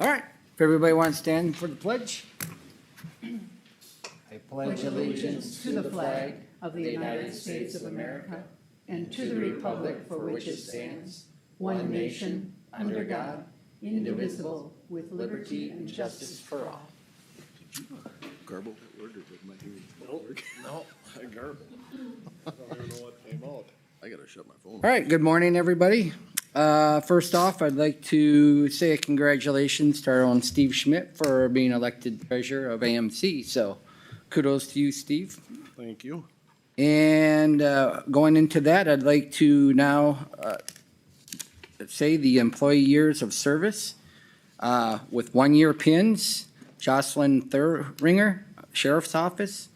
All right, if everybody wants to stand for the pledge. I pledge allegiance to the flag of the United States of America and to the republic for which it stands, one nation, under God, indivisible, with liberty and justice for all. Garble that word or did my hearing not work? No, I garbled. I don't know what came out. I gotta shut my phone. All right, good morning, everybody. First off, I'd like to say congratulations to our own Steve Schmidt for being elected treasurer of AMC. So kudos to you, Steve. Thank you. And going into that, I'd like to now say the employee years of service with 1 year pins. Jocelyn Thuringer, Sheriff's Office.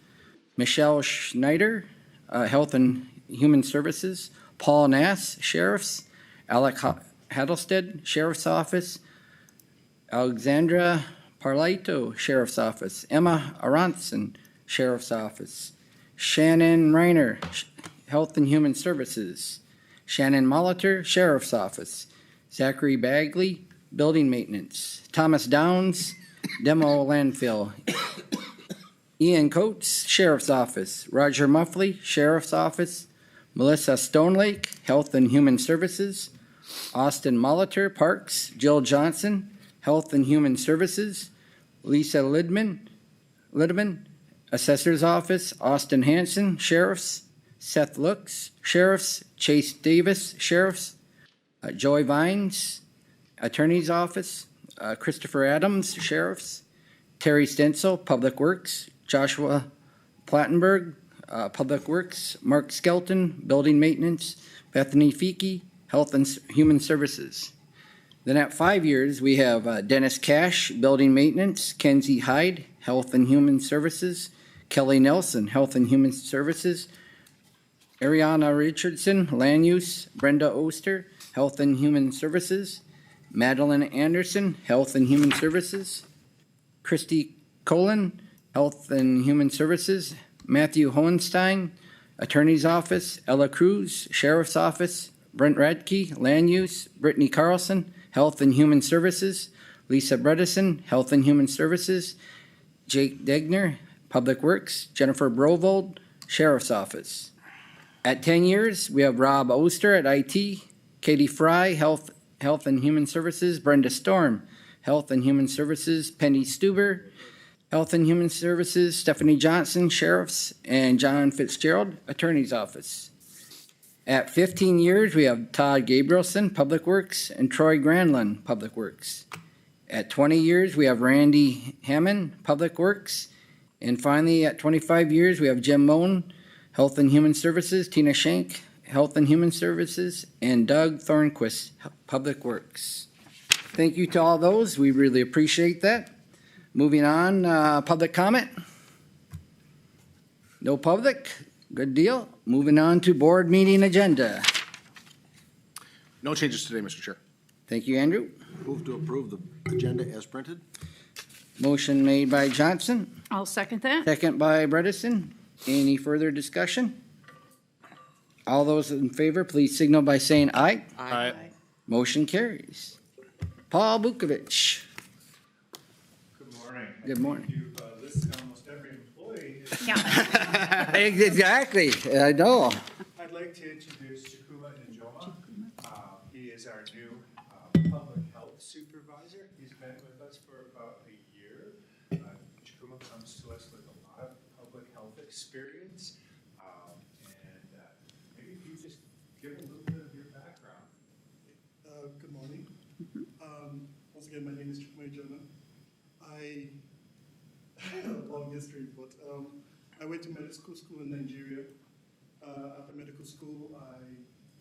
Michelle Schneider, Health and Human Services. Paul Nass, Sheriff's. Alec Hattlestead, Sheriff's Office. Alexandra Parlaito, Sheriff's Office. Emma Aronson, Sheriff's Office. Shannon Reiner, Health and Human Services. Shannon Molitor, Sheriff's Office. Zachary Bagley, Building Maintenance. Thomas Downs, Demo Landfill. Ian Coates, Sheriff's Office. Roger Muffley, Sheriff's Office. Melissa Stonelake, Health and Human Services. Austin Molitor, Parks. Jill Johnson, Health and Human Services. Lisa Lidman, Assessor's Office. Austin Hanson, Sheriff's. Seth Looks, Sheriff's. Chase Davis, Sheriff's. Joy Vines, Attorney's Office. Christopher Adams, Sheriff's. Terry Stencil, Public Works. Joshua Plattenberg, Public Works. Mark Skelton, Building Maintenance. Bethany Feeke, Health and Human Services. Then at 5 years, we have Dennis Cash, Building Maintenance. Kenzie Hyde, Health and Human Services. Kelly Nelson, Health and Human Services. Ariana Richardson, Land Use. Brenda Oster, Health and Human Services. Madeline Anderson, Health and Human Services. Christy Colon, Health and Human Services. Matthew Hohenstein, Attorney's Office. Ella Cruz, Sheriff's Office. Brent Radke, Land Use. Brittany Carlson, Health and Human Services. Lisa Bredesen, Health and Human Services. Jake Degner, Public Works. Jennifer Brovold, Sheriff's Office. At 10 years, we have Rob Oster at IT. Katie Fry, Health and Human Services. Brenda Storm, Health and Human Services. Penny Stuber, Health and Human Services. Stephanie Johnson, Sheriff's. And John Fitzgerald, Attorney's Office. At 15 years, we have Todd Gabrielson, Public Works. And Troy Granlund, Public Works. At 20 years, we have Randy Hammond, Public Works. And finally, at 25 years, we have Jim Moan, Health and Human Services. Tina Shank, Health and Human Services. And Doug Thornquist, Public Works. Thank you to all those. We really appreciate that. Moving on, public comment. No public. Good deal. Moving on to board meeting agenda. No changes today, Mr. Chair. Thank you, Andrew. Move to approve the agenda as printed. Motion made by Johnson, I'll second that. second by Bredesen. Any further discussion? All those in favor, please signal by saying aye. Aye. Motion carries. Paul Bukovich. Good morning. Good morning. You've listed almost every employee. Exactly, I know. I'd like to introduce Chikuma Njoma. He is our new public health supervisor. He's been with us for about a year. Chikuma comes to us with a lot of public health experience. Maybe if you just give a little bit of your background. Good morning. Once again, my name is Chikuma Njoma. I have a long history, but I went to medical school in Nigeria. After medical school, I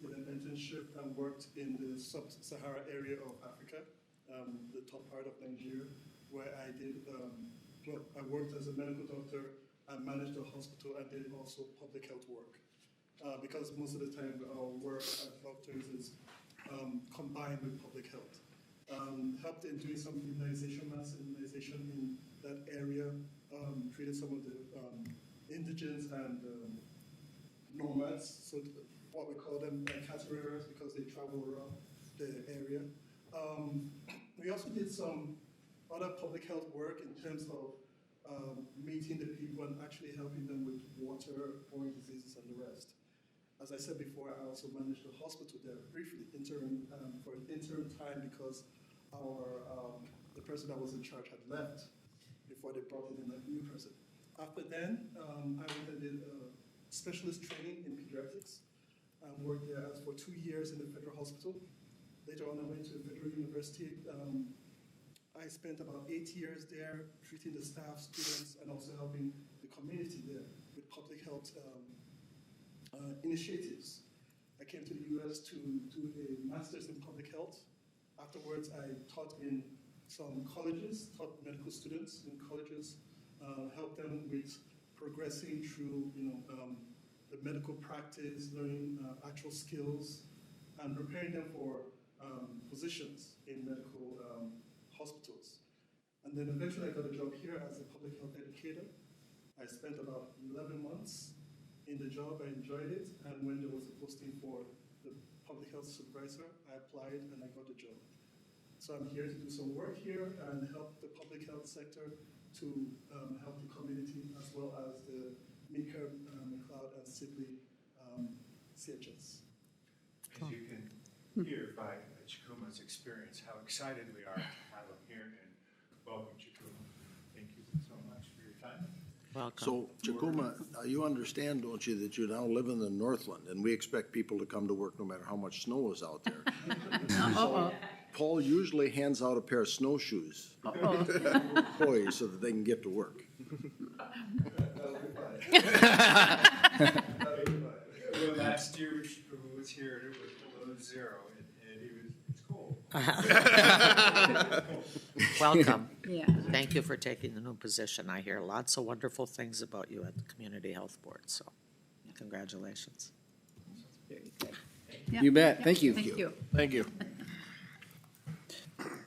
did an internship and worked in the sub-Sahara area of Africa, the top part of Nigeria, where I did, I worked as a medical doctor. I managed a hospital. I did also public health work. Because most of the time our work as doctors is combined with public health. Helped in doing some immunization, mass immunization in that area, treated some of the indigents and nomads, so what we call them caterers because they travel around the area. We also did some other public health work in terms of meeting the people and actually helping them with water-borne diseases and the rest. As I said before, I also managed the hospital there briefly, for an interim time because the person that was in charge had left before they brought in a new person. After then, I went and did specialist training in pediatrics. I worked there for 2 years in the federal hospital. Later on, I went to Federal University. I spent about 8 years there treating the staff, students, and also helping the community there with public health initiatives. I came to the US to do a master's in public health. Afterwards, I taught in some colleges, taught medical students in colleges, helped them with progressing through the medical practice, learning actual skills, and preparing them for positions in medical hospitals. And then eventually I got a job here as a public health educator. I spent about 11 months in the job. I enjoyed it. And when there was a posting for the public health supervisor, I applied and I got the job. So I'm here to do some work here and help the public health sector to help the community as well as the Meeker, McLeod, and Sibley CHS. As you can hear by Chikuma's experience, how excited we are to have him here, and welcome, Chikuma. Thank you so much for your time. Welcome. So, Chikuma, you understand, don't you, that you now live in the Northland, and we expect people to come to work no matter how much snow is out there. So, Paul usually hands out a pair of snowshoes to employees so that they can get to work. Well, last year, Chikuma was here, it was below zero, and it's cold. Welcome. Yeah. Thank you for taking the new position. I hear lots of wonderful things about you at the Community Health Board, so congratulations. Very good. You bet. Thank you. Thank you. Thank you.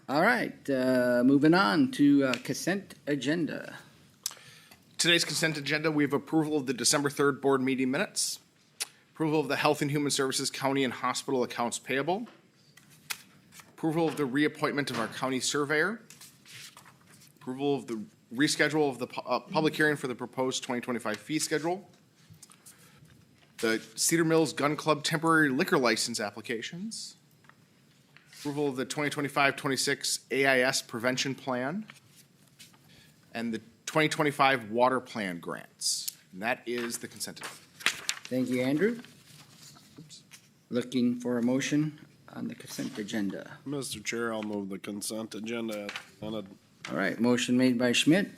All right, moving on to consent agenda. Today's consent agenda, we have approval of the December 3rd board meeting minutes, approval of the Health and Human Services County and Hospital accounts payable, approval of the reappointment of our county surveyor, approval of the reschedule of the public hearing for the proposed 2025 fee schedule, the Cedar Mills Gun Club temporary liquor license applications, approval of the 2025-26 AIS prevention plan, and the 2025 water plan grants. And that is the consent agenda. Thank you, Andrew. Looking for a motion on the consent agenda. Mr. Chair, I'll move the consent agenda. All right, motion made by Schmidt,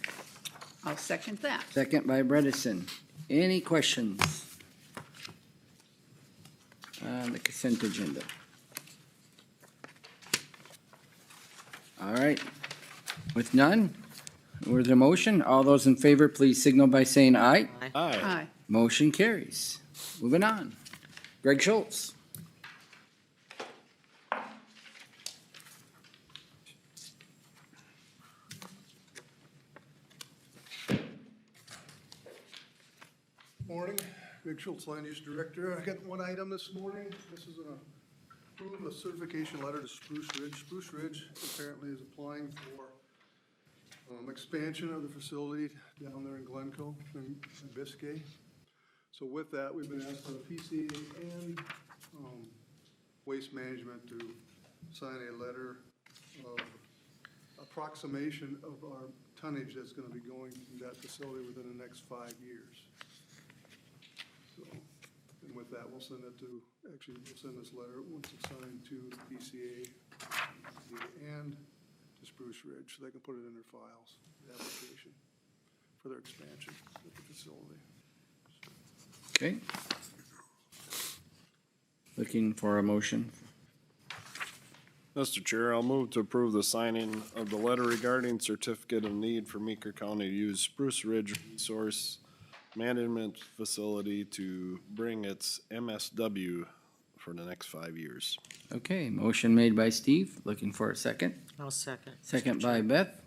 I'll second that. second by Bredesen. Any questions on the consent agenda? All right, with none, with the motion, all those in favor, please signal by saying aye. Aye. Aye. Motion carries. Moving on. Greg Schultz. Morning, Greg Schultz, Land Use Director. I got one item this morning. This is a certification letter to Spruce Ridge. Spruce Ridge apparently is applying for expansion of the facility down there in Glencoe and Biscay. So with that, we've been asked by the PCA and Waste Management to sign a letter of approximation of our tonnage that's going to be going to that facility within the next 5 years. So, and with that, we'll send it to, actually, we'll send this letter, once it's signed, to the PCA and to Spruce Ridge, so they can put it in their files, the application for their expansion at the facility. Okay. Looking for a motion. Mr. Chair, I'll move to approve the signing of the letter regarding certificate of need for Meeker County to use Spruce Ridge Resource Management Facility to bring its MSW for the next 5 years. Okay, motion made by Steve. Looking for a second. I'll second. Second by Beth.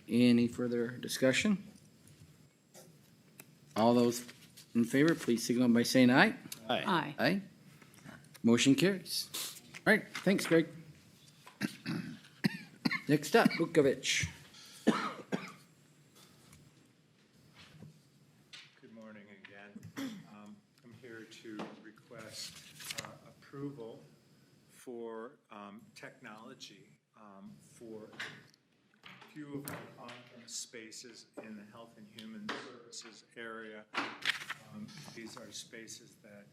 Any further discussion? All those in favor, please signal by saying aye. Aye. Aye. Motion carries. All right, thanks, Greg. Next up, Vukovic. approval for technology for a few of our conference spaces in the Health and Human Services area. These are spaces that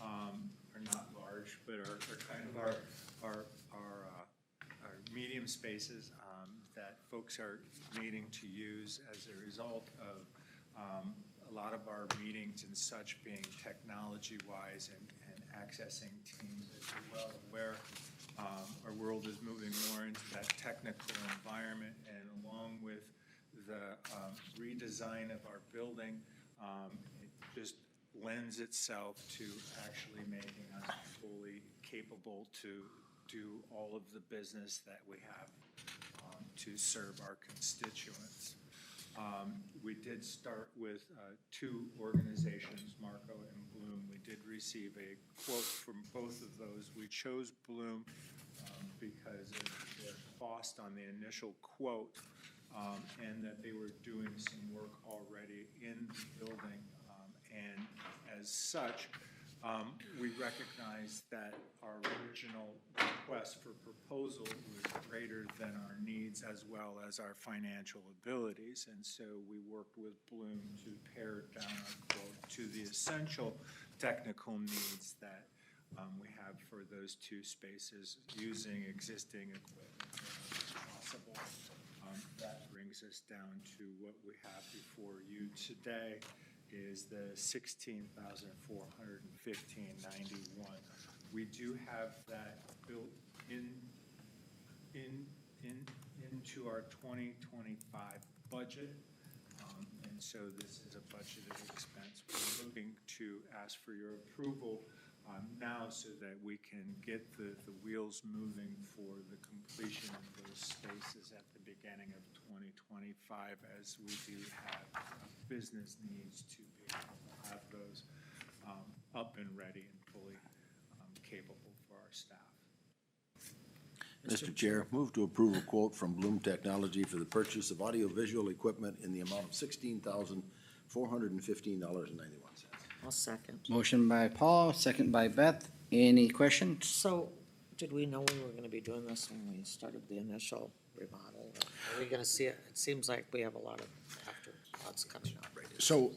are not large, but are kind of our medium spaces that folks are needing to use as a result of a lot of our meetings and such being technology-wise and accessing teams. As you're well aware, our world is moving more into that technical environment, and along with the redesign of our building, it just lends itself to actually making us fully capable to do all of the business that we have to serve our constituents. We did start with two organizations, Marco and Bloom. We did receive a quote from both of those. We chose Bloom because of their cost on the initial quote, and that they were doing some work already in the building. And as such, we recognize that our original request for proposal was greater than our needs as well as our financial abilities. And so we worked with Bloom to pare down our quote to the essential technical needs that we have for those two spaces using existing equipment as possible. That brings us down to what we have before you today is the $16,415.91. We do have that built into our 2025 budget, and so this is a budgeted expense. We're looking to ask for your approval now so that we can get the wheels moving for the completion of those spaces at the beginning of 2025, as we do have business needs to be able to have those up and ready and fully capable for our staff. Mr. Chair, move to approve a quote from Bloom Technology for the purchase of audiovisual equipment in the amount of $16,415.91. I'll second. Motion by Paul, second by Beth. Any questions? So, did we know we were gonna be doing this when we started the initial remodel? Are we gonna see it? It seems like we have a lot of afterthoughts coming up. So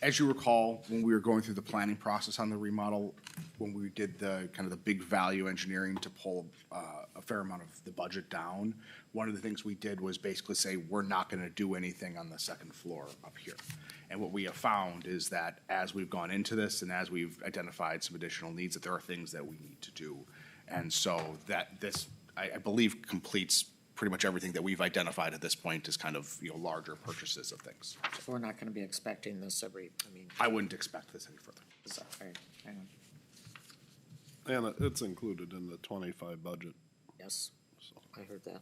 as you recall, when we were going through the planning process on the remodel, when we did the kind of the big value engineering to pull a fair amount of the budget down, one of the things we did was basically say, we're not gonna do anything on the second floor up here. And what we have found is that as we've gone into this and as we've identified some additional needs, that there are things that we need to do. And so that this, I believe, completes pretty much everything that we've identified at this point as kind of, larger purchases of things. So we're not gonna be expecting this I wouldn't expect this any further. is that right? Hang on. And it's included in the 25 budget. Yes, I heard that.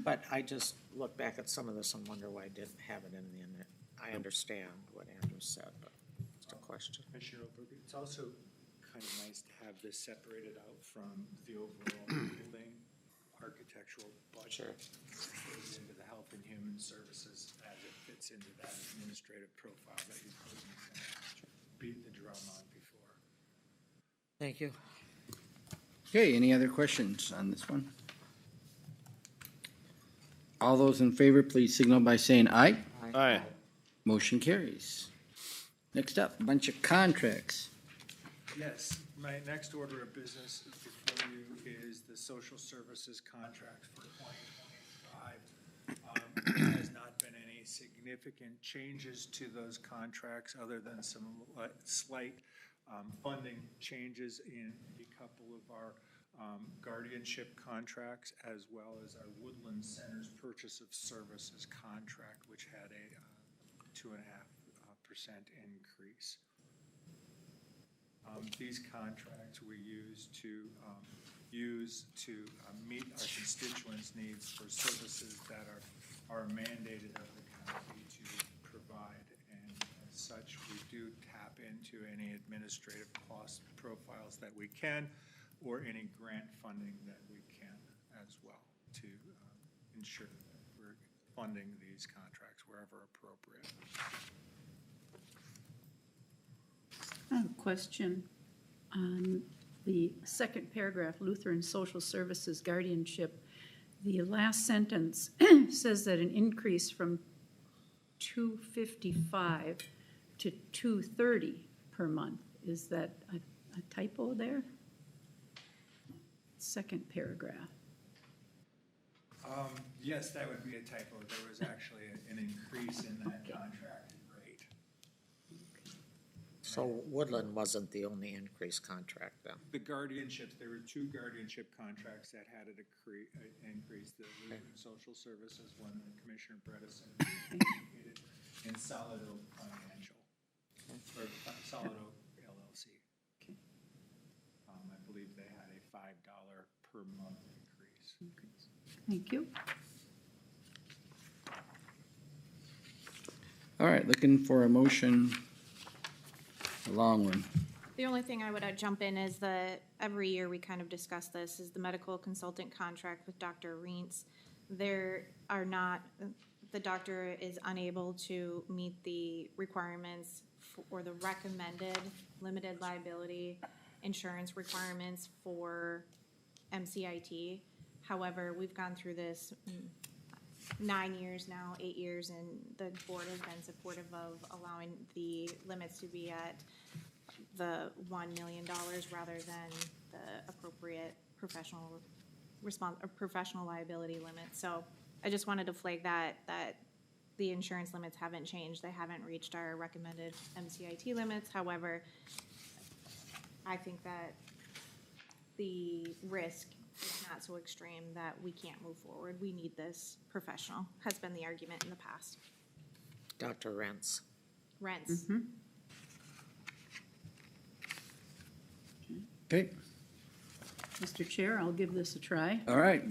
But I just look back at some of this and wonder why I didn't have it in the end. I understand what Andrew said, but it's a question. Commissioner Oberg, it's also kind of nice to have this separated out from the overall building architectural budget. Goes into the Health and Human Services as it fits into that administrative profile that you've beat the drum on before. Thank you. Okay, any other questions on this one? All those in favor, please signal by saying aye. Aye. Motion carries. Next up, a bunch of contracts. Yes, my next order of business before you is the social services contract for 2025. There has not been any significant changes to those contracts other than some slight funding changes in a couple of our guardianship contracts, as well as our Woodland Center's purchase of services contract, which had a 2.5% increase. These contracts we use to meet our constituents' needs for services that are mandated of the county to provide. And as such, we do tap into any administrative cost profiles that we can, or any grant funding that we can as well, to ensure that we're funding these contracts wherever appropriate. I have a question. the second paragraph, Lutheran Social Services Guardianship, the last sentence says that an increase from $255 to $230 per month. Is that a typo there? Second paragraph. Yes, that would be a typo. There was actually an increase in that contracted rate. So Woodland wasn't the only increased contract then? The guardianships, there were two guardianship contracts that had an increase. The Lutheran Social Services one that Commissioner Bredesen indicated, and Solid Oak Financial, or Solid Oak LLC. Okay. I believe they had a $5 per month increase. Thank you. All right, looking for a motion, a long one. The only thing I would jump in is that every year we kind of discuss this, is the medical consultant contract with Dr. Reentz. There are not, the doctor is unable to meet the requirements or the recommended limited liability insurance requirements for MCIT. However, we've gone through this 9 years now, 8 years, and the board has been supportive of allowing the limits to be at the $1 million rather than the appropriate professional liability limit. So I just wanted to flag that the insurance limits haven't changed. They haven't reached our recommended MCIT limits. However, I think that the risk is not so extreme that we can't move forward. We need this professional, has been the argument in the past. Dr. Rents. Rents. Okay, Mr. Chair, I'll give this a try. all right.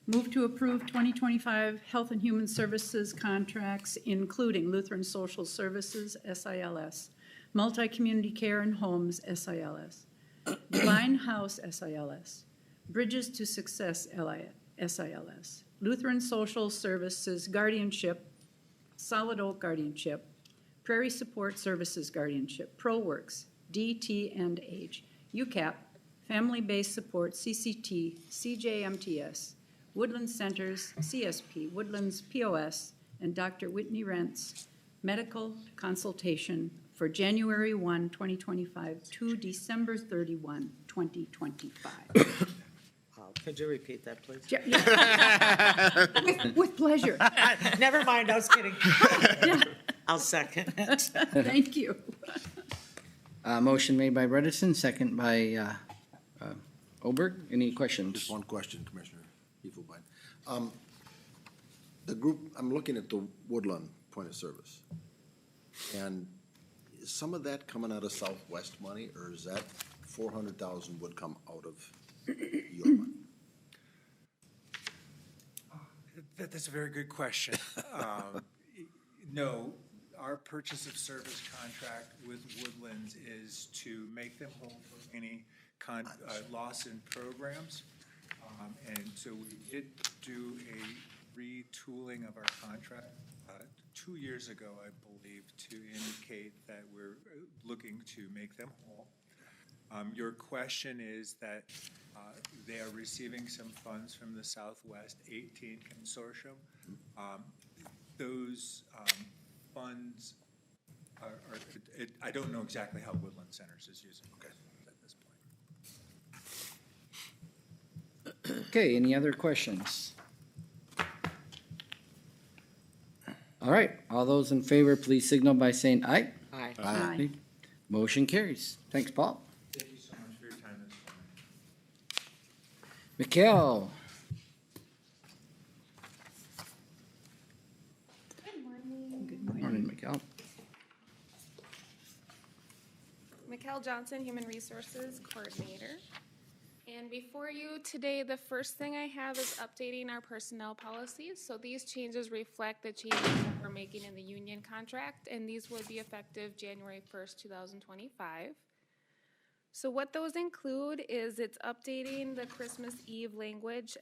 Move to approve 2025 Health and Human Services contracts, including Lutheran Social Services, SILS, Multi-Community Care and Homes, SILS, Divine House, SILS, Bridges to Success, SILS, Lutheran Social Services Guardianship, Solid Oak Guardianship, Prairie Support Services Guardianship, ProWorks, DT&H, UCAP, Family-Based Support, CCT, CJMTS, Woodland Centers, CSP, Woodlands POS, and Dr. Whitney Rentz medical consultation for January 1, 2025 to December 31, 2025. Could you repeat that, please? With pleasure. Never mind, I was kidding. Yeah, I'll second it. thank you. Motion made by Bredesen, second by Oberg. Any questions? Just one question, Commissioner Heffelbein. The group, I'm looking at the Woodland point of service. And is some of that coming out of Southwest money, or is that 400,000 would come out of your money? That's a very good question. No, our purchase of service contract with Woodlands is to make them whole for any loss in programs. And so we did do a retooling of our contract 2 years ago, I believe, to indicate that we're looking to make them whole. Your question is that they are receiving some funds from the Southwest 18 Consortium. Those funds I don't know exactly how Woodland Centers is using it at this point. Okay, any other questions? All right, all those in favor, please signal by saying aye. Aye. Aye. Motion carries. Thanks, Paul. Thank you so much for your time this morning. Mikhail, Good morning. Good morning. morning, Mikhail. Mikkel Johnson, Human Resources Coordinator. And before you today, the first thing I have is updating our personnel policies. So these changes reflect the changes that we're making in the union contract, and these will be effective January 1st, 2025. So what those include is it's updating the Christmas Eve language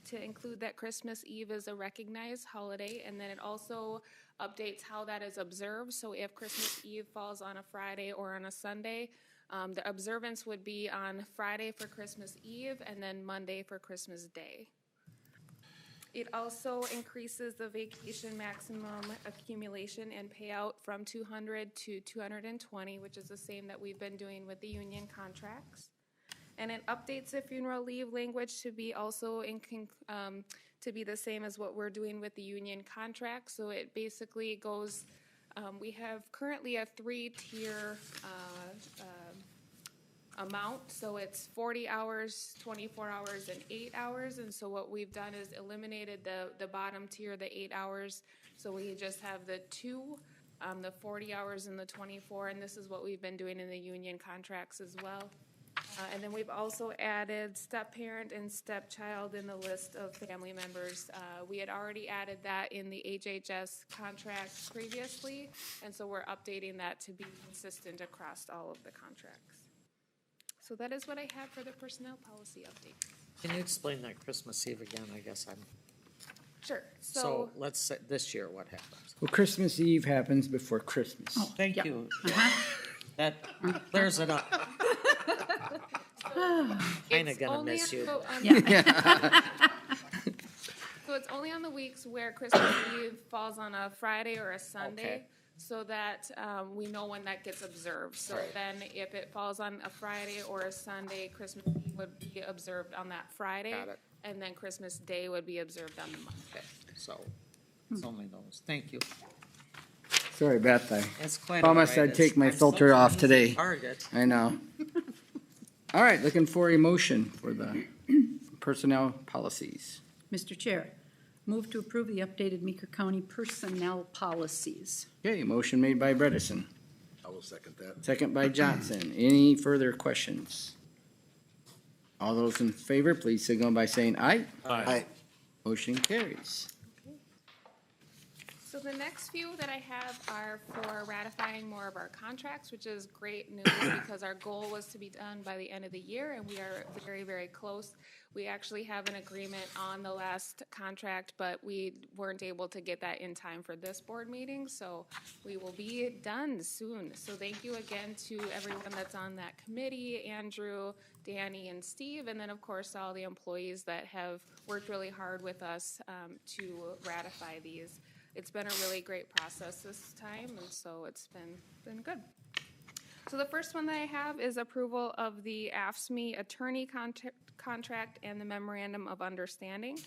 to include that Christmas Eve is a recognized holiday, and then it also updates how that is observed. So if Christmas Eve falls on a Friday or on a Sunday, The observance would be on Friday for Christmas Eve and then Monday for Christmas Day. It also increases the vacation maximum accumulation and payout from 200 to 220, which is the same that we've been doing with the union contracts. And it updates the funeral leave language to be also to be the same as what we're doing with the union contract. So it basically goes, we have currently a 3-tier amount. So it's 40 hours, 24 hours, and 8 hours. And so what we've done is eliminated the bottom tier, the 8 hours. So we just have the 2, the 40 hours and the 24. And this is what we've been doing in the union contracts as well. And then we've also added step-parent and stepchild in the list of family members. We had already added that in the HHS contract previously, and so we're updating that to be consistent across all of the contracts. So that is what I have for the personnel policy update. Can you explain that Christmas Eve again? I guess I'm, Sure. so let's say this year, what happens? Well, Christmas Eve happens before Christmas. Thank yeah. you. That clears it up. Kinda It's gonna only miss you. So it's only on the weeks where Christmas Eve falls on a Friday or a Sunday, Okay. so that we know when that gets observed. So then if it falls on a Friday or a Sunday, Christmas Eve would be observed on that Friday. Got it. And then Christmas Day would be observed on the Monday. So it's only those. Thank you. Sorry, Beth, I It's quite promised all right. I'd take my I'm such filter an off easy today. Target. I know. All right, looking for a motion for the personnel policies. Mr. Chair, move to approve the updated Meeker County personnel policies. Okay, motion made by Bredesen, I will second that. second by Johnson. Any further questions? All those in favor, please signal by saying aye. Aye. Motion carries. So the next few that I have are for ratifying more of our contracts, which is great news because our goal was to be done by the end of the year, and we are very, very close. We actually have an agreement on the last contract, but we weren't able to get that in time for this board meeting, so we will be done soon. So thank you again to everyone that's on that committee, Andrew, Danny, and Steve, and then of course all the employees that have worked really hard with us to ratify these. It's been a really great process this time, and so it's been good. So the first one that I have is approval of the AFSCME attorney contract and the memorandum of understanding.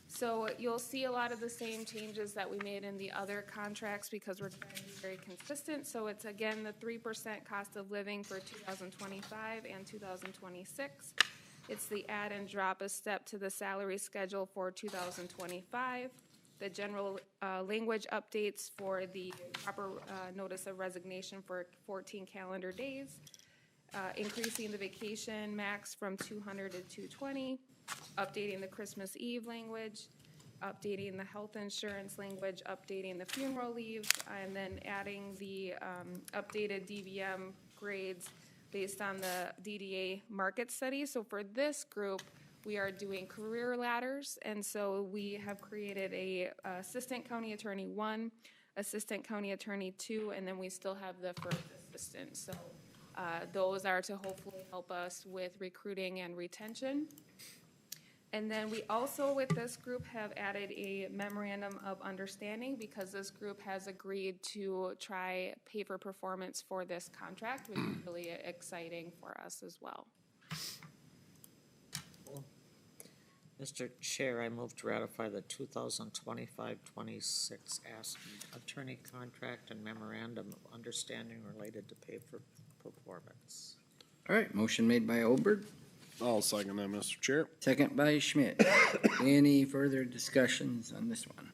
So you'll see a lot of the same changes that we made in the other contracts because we're trying to be very consistent. So it's again the 3% cost of living for 2025 and 2026. It's the add and drop a step to the salary schedule for 2025. The general language updates for the proper notice of resignation for 14 calendar days, increasing the vacation max from 200 to 220, updating the Christmas Eve language, updating the health insurance language, updating the funeral leave, and then adding the updated DVM grades based on the DDA market study. So for this group, we are doing career ladders, and so we have created a assistant county attorney 1, assistant county attorney 2, and then we still have the first assistant. So those are to hopefully help us with recruiting and retention. And then we also, with this group, have added a memorandum of understanding because this group has agreed to try pay for performance for this contract, which is really exciting for us as well. Mr. Chair, I move to ratify the 2025-26 ASK attorney contract and memorandum of understanding related to pay for performance. All right, motion made by Oberg, I'll second that, Mr. Chair. second by Schmidt. Any further discussions on this one?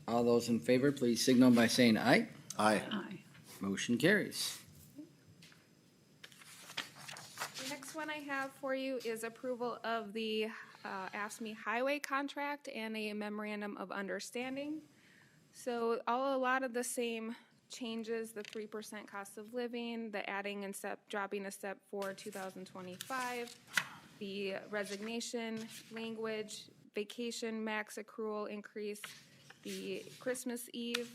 All those in favor, please signal by saying aye. Aye. Aye. Motion carries. The next one I have for you is approval of the AFSCME highway contract and a memorandum of understanding. So a lot of the same changes, the 3% cost of living, the adding and dropping a step for 2025, the resignation language, vacation max accrual increase, the Christmas Eve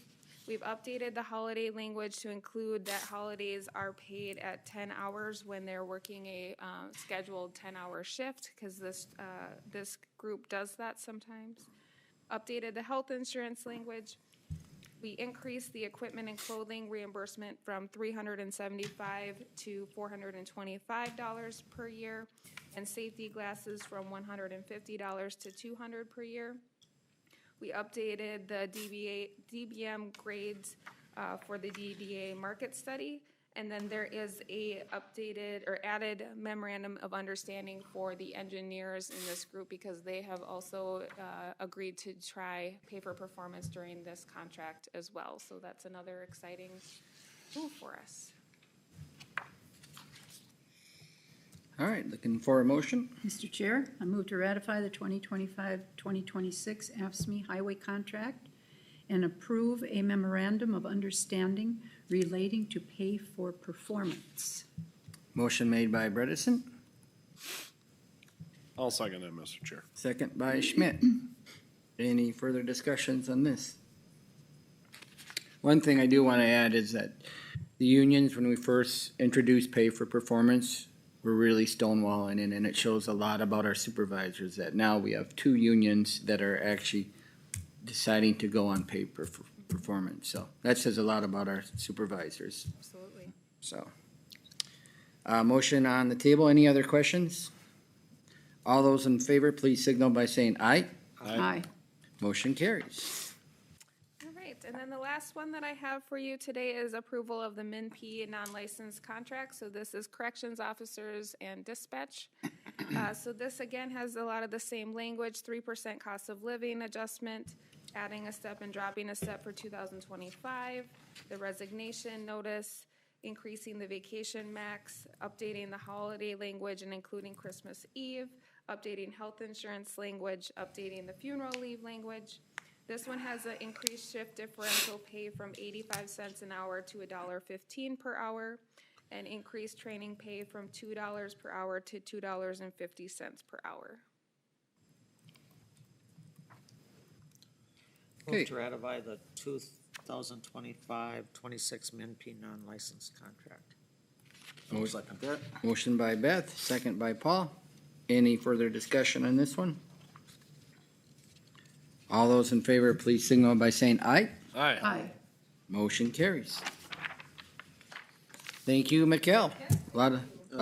We've updated the holiday language to include that holidays are paid at 10 hours when they're working a scheduled 10-hour shift, because this group does that sometimes. Updated the health insurance language. We increased the equipment and clothing reimbursement from $375 to $425 per year, and safety glasses from $150 to $200 per year. We updated the DBM grades for the DBA market study, and then there is a updated or added memorandum of understanding for the engineers in this group, because they have also agreed to try pay for performance during this contract as well. So that's another exciting move for us. All right, looking for a motion? Mr. Chair, I move to ratify the 2025-2026 AFSCME highway contract and approve a memorandum of understanding relating to pay for performance. Motion made by Bredesen, I'll second that, Mr. Chair. second by Schmidt. Any further discussions on this? One thing I do want to add is that the unions, when we first introduced pay for performance, were really stonewalling it, and it shows a lot about our supervisors that now we have two unions that are actually deciding to go on pay for performance. So that says a lot about our supervisors. Absolutely. So, motion on the table. Any other questions? All those in favor, please signal by saying aye. Aye. Motion carries. All right, and then the last one that I have for you today is approval of the MNP non-licensed contract. So this is corrections officers and dispatch. So this again has a lot of the same language, 3% cost of living adjustment, adding a step and dropping a step for 2025, the resignation notice, increasing the vacation max, updating the holiday language and including Christmas Eve, updating health insurance language, updating the funeral leave language. This one has an increased shift differential pay from 85 cents an hour to $1.15 per hour, and increased training pay from $2 per hour to $2.50 per hour. Okay. Move to ratify the 2025-26 MNP non-licensed contract. I'll second that. Motion by Beth, second by Paul. Any further discussion on this one? All those in favor, please signal by saying aye. Aye. Motion carries. Thank you, Mikkel. A lot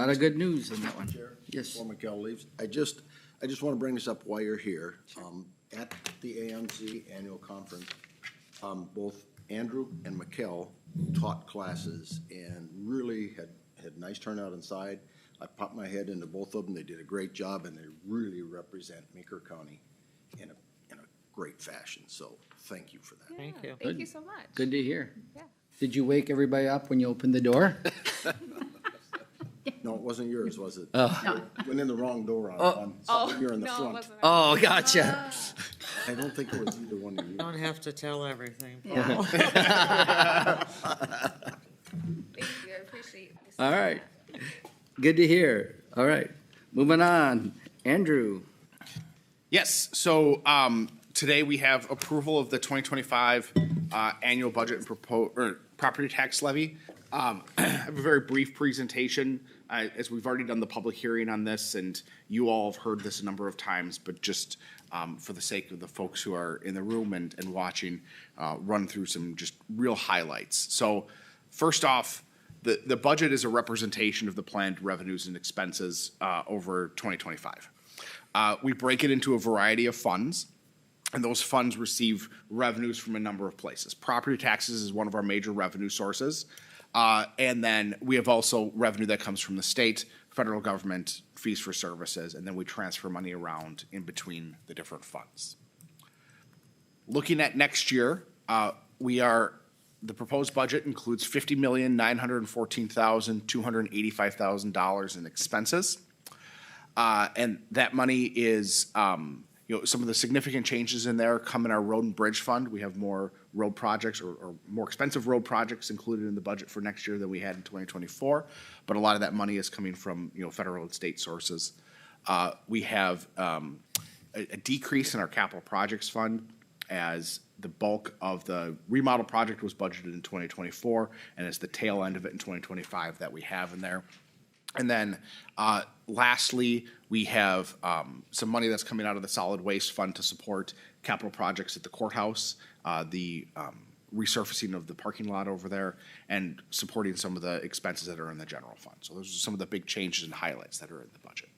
of good news in that one. Yes. Before Mikkel leaves, I just want to bring this up while you're here. At the AMC annual conference, both Andrew and Mikkel taught classes and really had nice turnout inside. I popped my head into both of them. They did a great job, and they really represent Meeker County in a great fashion. So thank you for that. Yeah, Thank you. Thank you so much. Good to hear. Yeah. Did you wake everybody up when you opened the door? No, it wasn't yours, was it? Oh, Went in the wrong door on one. So you're in the No, it front. wasn't. oh, gotcha. I don't think it was either one of you. Don't have to tell everything. Yeah. Thank you, I appreciate you All saying right. that. Good to hear. All right. Moving on. Andrew. Yes, so today we have approval of the 2025 annual budget and property tax levy. I have a very brief presentation, as we've already done the public hearing on this, and you all have heard this a number of times, but just for the sake of the folks who are in the room and watching, run through some just real highlights. So first off, the budget is a representation of the planned revenues and expenses over 2025. We break it into a variety of funds, and those funds receive revenues from a number of places. Property taxes is one of our major revenue sources. And then we have also revenue that comes from the state, federal government, fees for services, and then we transfer money around in between the different funds. Looking at next year, the proposed budget includes $50,914,285,000 in expenses. And that money is, some of the significant changes in there come in our road and bridge fund. We have more road projects or more expensive road projects included in the budget for next year than we had in 2024. But a lot of that money is coming from, federal and state sources. We have a decrease in our capital projects fund as the bulk of the remodel project was budgeted in 2024, and it's the tail end of it in 2025 that we have in there. And then lastly, we have some money that's coming out of the solid waste fund to support capital projects at the courthouse, the resurfacing of the parking lot over there, and supporting some of the expenses that are in the general fund. So those are some of the big changes and highlights that are in the budget.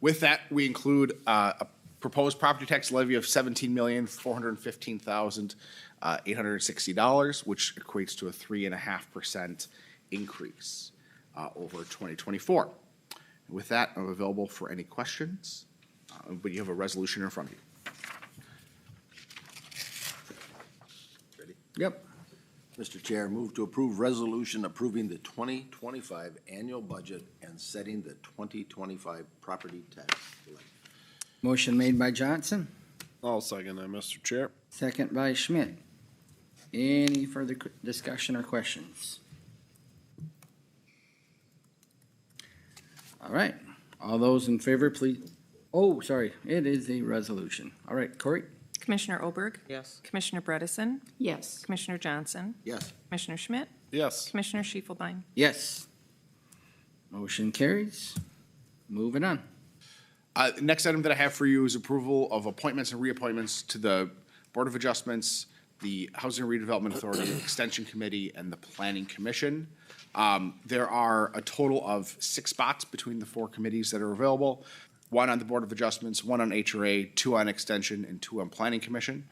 With that, we include a proposed property tax levy of $17,415,860, which equates to a 3.5% increase over 2024. With that, I'm available for any questions, but you have a resolution in front of you. Ready? Yep. Mr. Chair, move to approve resolution approving the 2025 annual budget and setting the 2025 property tax levy. Motion made by Johnson, I'll second that, Mr. Chair. second by Schmidt. Any further discussion or questions? All right, all those in favor, please, oh, sorry, it is a resolution. All right, Corey? Commissioner Olberg, Yes. Commissioner Bredesen, Yes. Commissioner Johnson, Yes. Commissioner Schmidt, Yes. Commissioner Schiefelbein. Yes. Motion carries. Moving on. Next item that I have for you is approval of appointments and reappointments to the Board of Adjustments, the Housing and Redevelopment Authority, Extension Committee, and the Planning Commission. There are a total of 6 spots between the 4 committees that are available. 1 on the Board of Adjustments, 1 on HRA, 2 on Extension, and 2 on Planning Commission.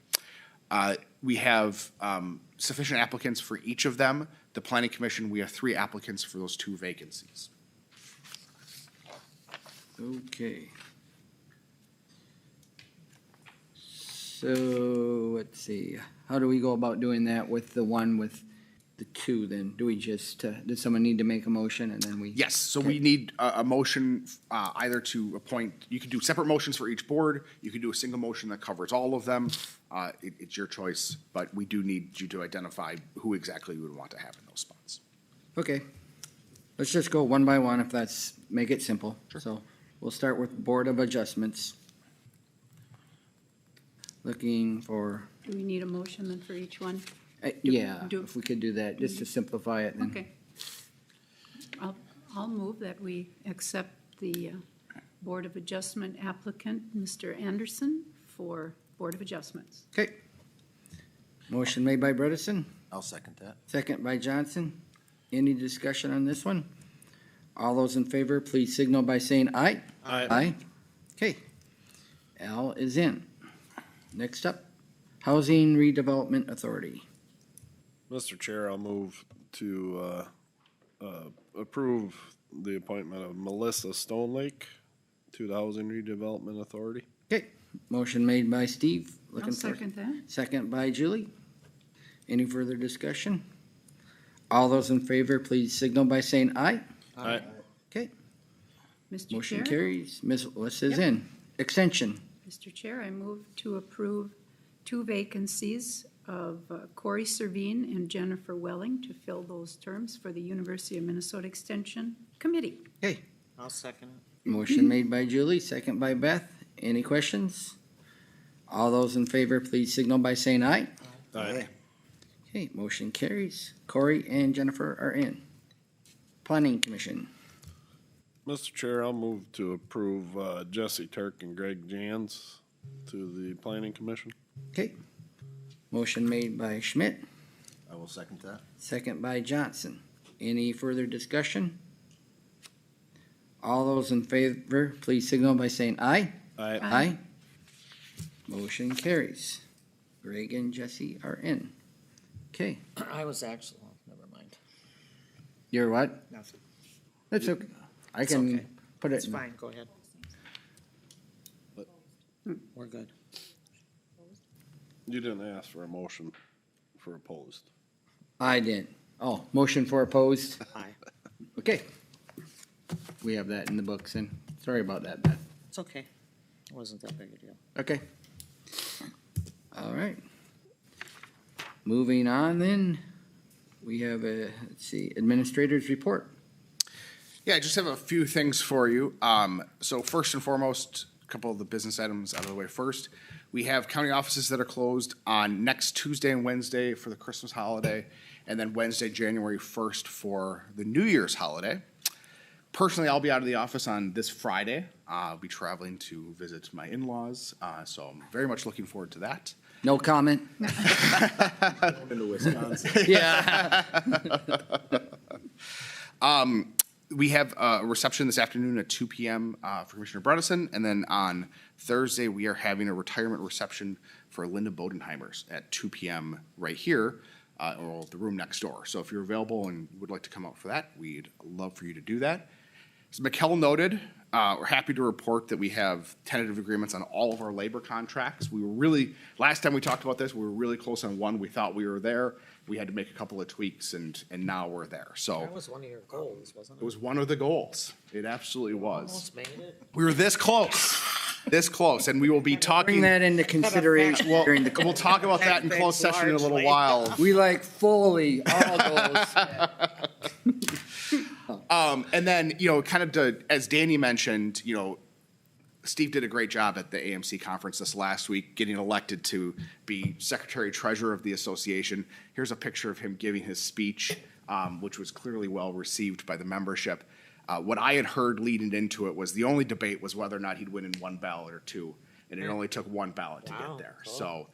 We have sufficient applicants for each of them. The Planning Commission, we have 3 applicants for those 2 vacancies. Okay. So, let's see, how do we go about doing that with the one with the 2 then? Do we just, does someone need to make a motion and then we? Yes, so we need a motion either to appoint, you could do separate motions for each board, you could do a single motion that covers all of them. It's your choice, but we do need you to identify who exactly you would want to have in those spots. Okay. Let's just go one by one if that's, make it simple. So we'll start with Board of Adjustments. Looking for, Do we need a motion then for each one? yeah, do- if we could do that, just to simplify it then. Okay. I'll move that we accept the Board of Adjustment applicant, Mr. Anderson, for Board of Adjustments. Okay. Motion made by Bredesen, I'll second that. second by Johnson. Any discussion on this one? All those in favor, please signal by saying aye. Aye. Okay. Al is in. Next up, Housing Redevelopment Authority. Mr. Chair, I'll move to approve the appointment of Melissa Stonelake to the Housing Redevelopment Authority. Okay, motion made by Steve. I'll Looking for second that. second by Julie. Any further discussion? All those in favor, please signal by saying aye. Aye. Okay, Mr. motion Chair, carries. Ms. Melissa's in. Extension. Mr. Chair, I move to approve 2 vacancies of Corey Servine and Jennifer Welling to fill those terms for the University of Minnesota Extension Committee. Okay, I'll second it. motion made by Julie, second by Beth. Any questions? All those in favor, please signal by saying aye. Aye. Okay, motion carries. Corey and Jennifer are in. Planning Commission. Mr. Chair, I'll move to approve Jesse Turk and Greg Jans to the Planning Commission. Okay. Motion made by Schmidt, I will second that. second by Johnson. Any further discussion? All those in favor, please signal by saying aye. Aye. Aye. Motion carries. Greg and Jesse are in. Okay, I was actually, oh, never mind. you're what? Nothing. That's okay. I It's can okay. put it It's in. fine, go ahead. We're good. You didn't ask for a motion for opposed. I didn't. Oh, motion for opposed. Aye. Okay. We have that in the books and sorry about that, Beth. It's okay. It wasn't that big a deal. Okay. All right. Moving on then, we have a, let's see, Administrator's Report. Yeah, I just have a few things for you. So first and foremost, couple of the business items out of the way first. We have county offices that are closed on next Tuesday and Wednesday for the Christmas holiday, and then Wednesday, January 1st for the New Year's holiday. Personally, I'll be out of the office on this Friday. I'll be traveling to visit my in-laws, so I'm very much looking forward to that. No comment? Into Wisconsin. Yeah. We have a reception this afternoon at 2 p.m. For Commissioner Bredesen, and then on Thursday, we are having a retirement reception for Linda Bodenheimers at 2 p.m. right here, or the room next door. So if you're available and would like to come out for that, we'd love for you to do that. As Mikkel noted, we're happy to report that we have tentative agreements on all of our labor contracts. We were really, last time we talked about this, we were really close on one. We thought we were there. We had to make a couple of tweaks, and now we're there. So That was one of your goals, wasn't it? it was one of the goals. It absolutely was. Almost made it. We were this close, and we will be talking. Bring that into consideration during the. We'll talk about that in closed session in a little Largely. while. We like fully all those. And then, kind of as Danny mentioned, Steve did a great job at the AMC conference this last week, getting elected to be Secretary Treasurer of the association. Here's a picture of him giving his speech, which was clearly well received by the membership. What I had heard leading into it was the only debate was whether or not he'd win in one ballot or two, and it only took one ballot to Wow, get there. cool. So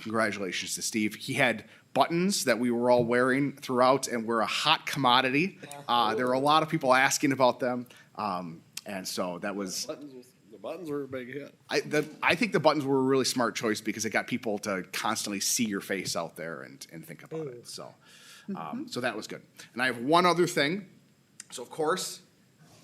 congratulations to Steve. He had buttons that we were all wearing throughout, and were a hot commodity. There were a lot of people asking about them, and so that was. The buttons were a big hit. I think the buttons were a really smart choice because it got people to constantly see your face out there and think about it. So, so that was good. And I have one other thing. So of course,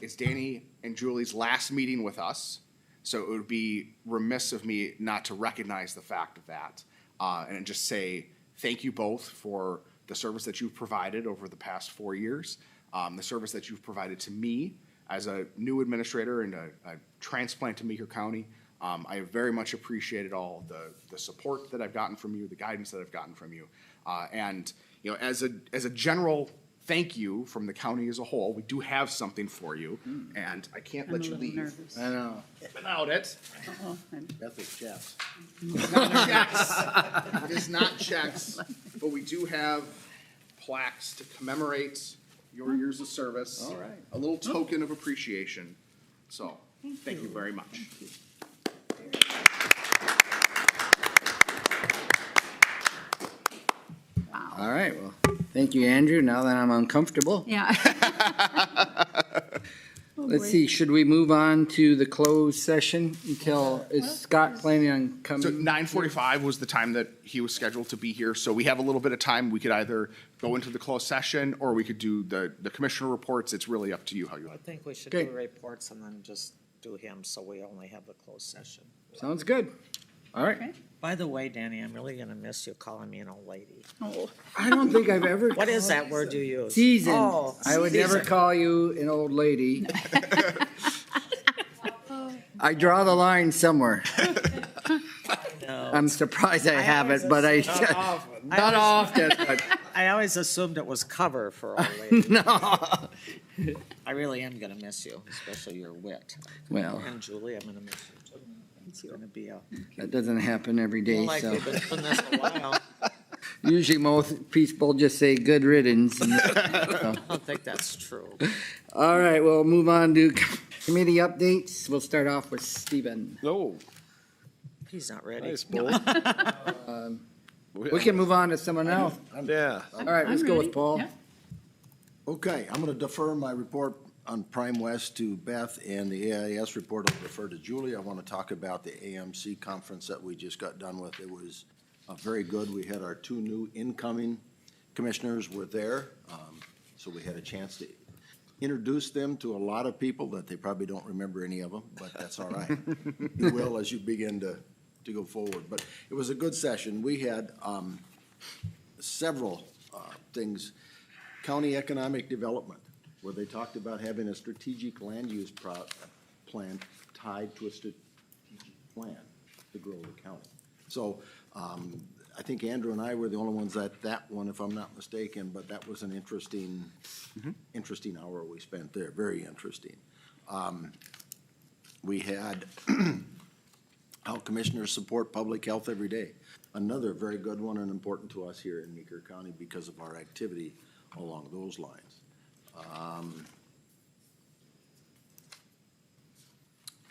it's Danny and Julie's last meeting with us. So it would be remiss of me not to recognize the fact of that and just say thank you both for the service that you've provided over the past 4 years, the service that you've provided to me as a new administrator and a transplant to Meeker County. I have very much appreciated all the support that I've gotten from you, the guidance that I've gotten from you. And as a general thank you from the county as a whole, we do have something for you, and I can't let you leave I know. without it. That's a chest. It is not checks, but we do have plaques to commemorate your years of service. All right. A little token of appreciation. So, thank you very much. All right, well, thank you, Andrew. Now that I'm uncomfortable. Yeah. Let's see, should we move on to the closed session until, is Scott planning on So coming? 9:45 was the time that he was scheduled to be here, so we have a little bit of time. We could either go into the closed session, or we could do the commissioner reports. It's really up to you how you I want. think we should Okay. do reports and then just do him, so we only have the closed session. Sounds good. All right. By the way, Danny, I'm really gonna miss you calling me an old lady. Oh, I don't think I've ever. What is that word you use? Seasoned. Oh, I would never seasoned. call you an old lady. I draw the line somewhere. No. I'm surprised I haven't, but I, Not often. not often, but I always assumed it was cover for old lady. no. I really am gonna miss you, especially your wit. Well, And Julie, I'm gonna miss you too. It's gonna be a, that doesn't happen every day, like so. we've been doing this a while. Usually most people just say good riddance. and- I don't think that's true. All right, we'll move on to committee updates. We'll start off with Stephen. No, He's not ready. nice, Paul. We can move on to someone else. Yeah. All right, let's I'm go ready. with Paul. Yeah. Okay, I'm gonna defer my report on Prime West to Beth, and the AIS report I'll defer to Julie. I wanna talk about the AMC conference that we just got done with. It was very good. We had our two new incoming commissioners were there, so we had a chance to introduce them to a lot of people that they probably don't remember any of them, but that's all right. You will as you begin to go forward. But it was a good session. We had several things. County economic development, where they talked about having a strategic land use plan tied to a strategic plan to grow the county. So I think Andrew and I were the only ones at that one, if I'm not mistaken, but that was an interesting hour we spent there, very interesting. We had how commissioners support public health every day. Another very good one and important to us here in Meeker County because of our activity along those lines.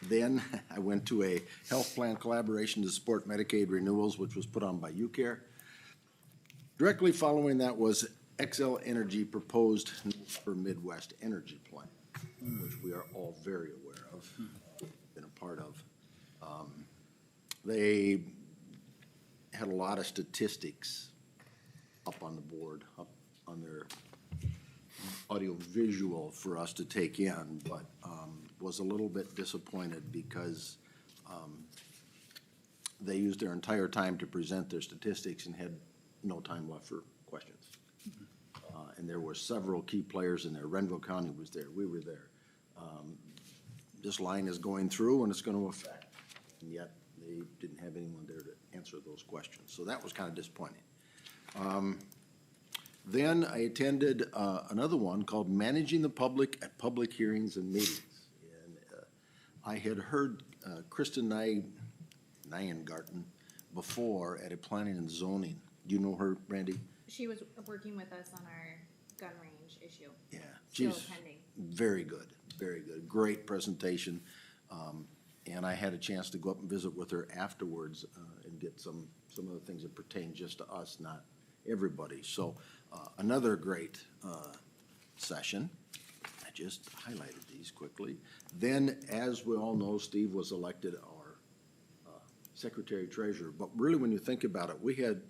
Then I went to a health plan collaboration to support Medicaid renewals, which was put on by UCare. Directly following that was XL Energy proposed for Midwest Energy Plan, which we are all very aware of, been a part of. They had a lot of statistics up on the board, up on their audio visual for us to take in, but was a little bit disappointed because they used their entire time to present their statistics and had no time left for questions. And there were several key players in there. Renville County was there, we were there. This line is going through and it's gonna affect, and yet they didn't have anyone there to answer those questions. So that was kind of disappointing. Then I attended another one called Managing the Public at Public Hearings and Meetings. And I had heard Kristen Nyengarten before at a planning and zoning. Do you know her, Randy? She was working with us on our gun range issue. Yeah, Still she's pending. very good, very good. Great presentation. And I had a chance to go up and visit with her afterwards and get some of the things that pertain just to us, not everybody. So another great session. I just highlighted these quickly. Then, as we all know, Steve was elected our secretary treasurer. But really, when you think about it, we had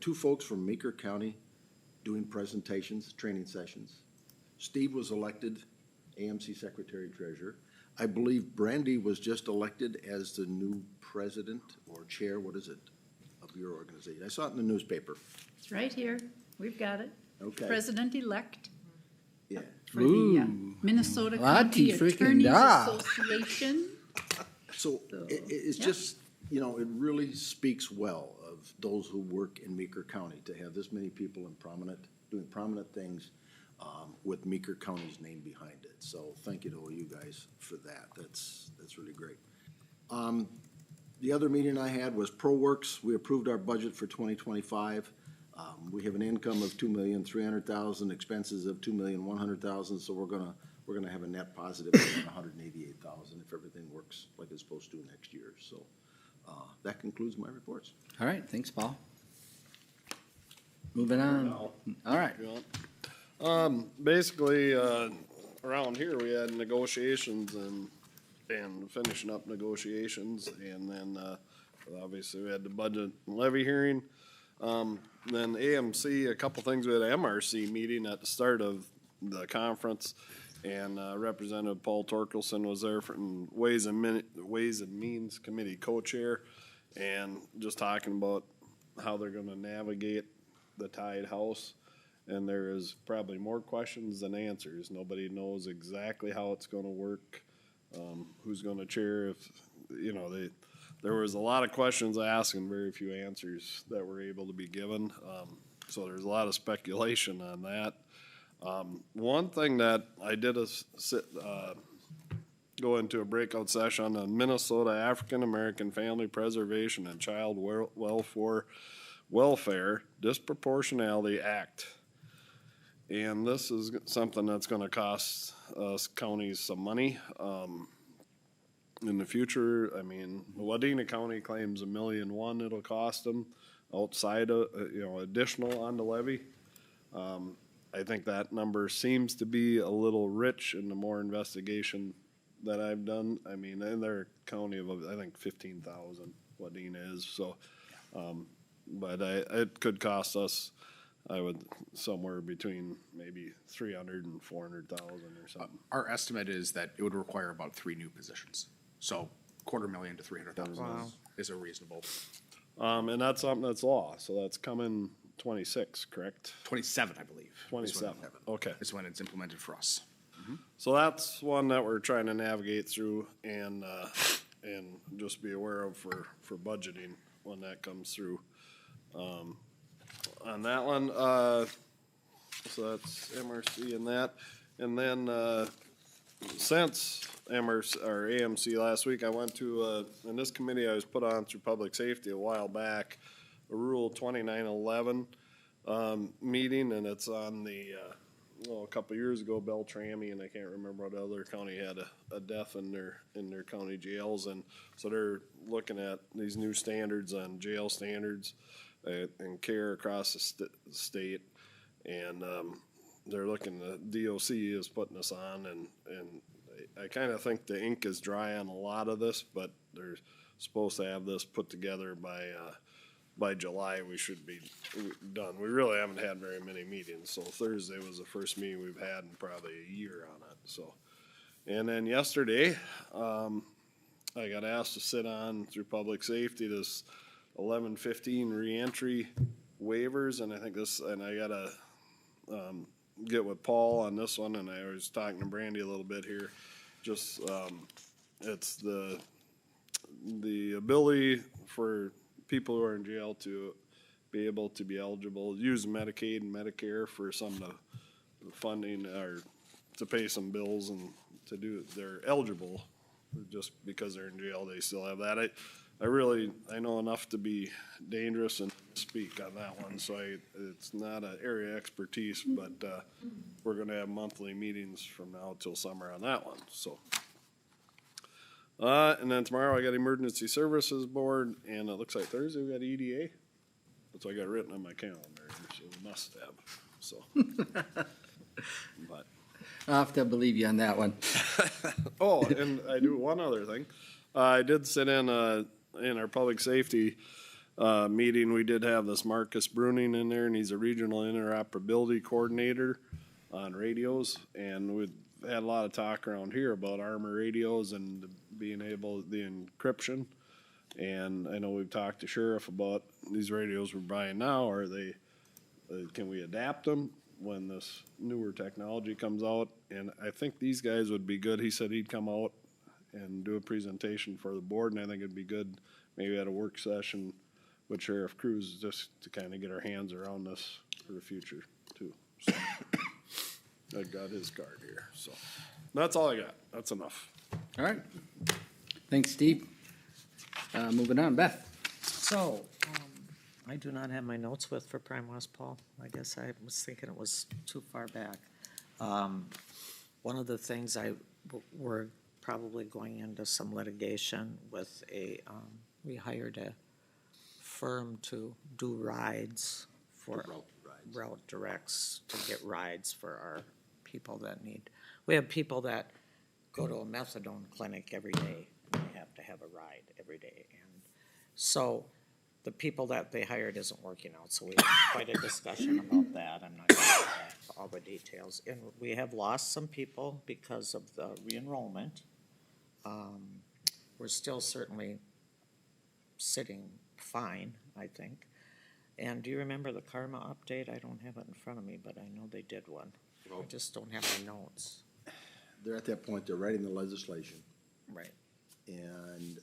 two folks from Meeker County doing presentations, training sessions. Steve was elected AMC secretary treasurer. I believe Brandy was just elected as the new president or chair, what is it, of your organization? I saw it in the newspaper. It's right here. We've got it. Okay. President-elect Yeah. for the Ooh. Minnesota Lottie County freaking Attorneys da. Association. So it's yeah. just, it really speaks well of those who work in Meeker County to have this many people doing prominent things with Meeker County's name behind it. So thank you to all you guys for that. That's really great. The other meeting I had was ProWorks. We approved our budget for 2025. We have an income of $2,300,000, expenses of $2,100,000. So we're gonna have a net positive of $188,000 if everything works like it's supposed to next year. So that concludes my reports. All right, thanks, Paul. Moving on. All right. Basically, around here, we had negotiations and finishing up negotiations, and then, obviously, we had the budget and levy hearing. Then AMC, a couple things, we had an MRC meeting at the start of the conference, and Representative Paul Torkelson was there from Ways and Means Committee co-chair, and just talking about how they're gonna navigate the tied house. And there is probably more questions than answers. Nobody knows exactly how it's gonna work, who's gonna chair, there was a lot of questions asked and very few answers that were able to be given. So there's a lot of speculation on that. One thing that I did go into a breakout session on the Minnesota African American Family Preservation and Child Welfare Disproportionality Act. And this is something that's gonna cost us counties some money. In the future, Wadena County claims $1.1 million it'll cost them outside of, additional on the levy. I think that number seems to be a little rich in the more investigation that I've done. In their county of, I think, 15,000, Wadena is, so, but it could cost us, I would, somewhere between maybe 300 and 400,000 or something. Our estimate is that it would require about 3 new positions. So $250,000 to $300,000 Wow. is a reasonable. And that's something that's law, so that's coming 26, correct? 27, I believe. 27, okay. Is when it's implemented for us. So that's one that we're trying to navigate through and just be aware of for budgeting when that comes through. On that one, so that's MRC and that. And then, since or AMC last week. I went to, in this committee I was put on through public safety a while back, a Rule 2911 meeting, and it's on the, a couple years ago, Beltrami, and I can't remember what other county had a death in their county jails, and so they're looking at these new standards on jail standards and care across the state, and they're looking, the DOC is putting us on, and I kind of think the ink is dry on a lot of this, but they're supposed to have this put together by July. We should be done. We really haven't had very many meetings, so Thursday was the first meeting we've had in probably a year on it, so. And then yesterday, I got asked to sit on through public safety this 1115 reentry waivers, and I think and I gotta get with Paul on this one, and I was talking to Brandy a little bit here. Just it's the ability for people who are in jail to be able to be eligible, use Medicaid and Medicare for some of the funding, or to pay some bills, and they're eligible just because they're in jail. They still have that. I know enough to be dangerous and speak on that one, so it's not an area of expertise, but we're gonna have monthly meetings from now till summer on that one, so. And then tomorrow I got Emergency Services Board, and it looks like Thursday we got EDA. That's what I got written on my calendar, so we must have, so. But. I'll have to believe you on that one. Oh, and I do one other thing. I did sit in our public safety meeting. We did have this Marcus Bruning in there, and he's a regional interoperability coordinator on radios. And we've had a lot of talk around here about armor radios and being able, the encryption. And I know we've talked to Sheriff about these radios we're buying now. Are they, can we adapt them when this newer technology comes out? And I think these guys would be good. He said he'd come out and do a presentation for the board, and I think it'd be good maybe at a work session with Sheriff Cruz, just to kind of get our hands around this for the future too. So I got his card here, so that's all I got. That's enough. All right. Thanks, Steve. Moving on, Beth. So, I do not have my notes for Prime West, Paul. I guess I was thinking it was too far back. One of the things we're probably going into some litigation with we hired a firm to do rides for route directs, to get rides for our people that need. We have people that go to a methadone clinic every day, and they have to have a ride every day. And so the people that they hired isn't working out, so we had quite a discussion about that. I'm not going to go into all the details. And we have lost some people because of the re-enrollment. We're still certainly sitting fine, I think. And do you remember the Karma update? I don't have it in front of me, but I know they did one. I just don't have my notes. They're at that point, they're writing the legislation, Right. and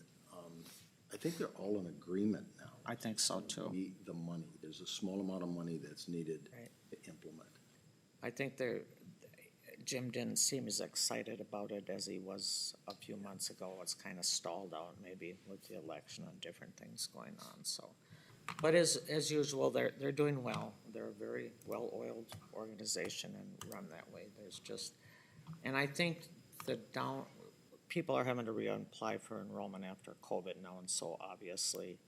I think they're all in agreement now. I think so too. The money, there's a small amount of money that's needed Right. to implement. I think Jim didn't seem as excited about it as he was a few months ago. It's kind of stalled out maybe with the election and different things going on, so. But as usual, they're doing well. They're a very well-oiled organization and run that way. There's just, and I think people are having to reapply for enrollment after COVID now, and so obviously,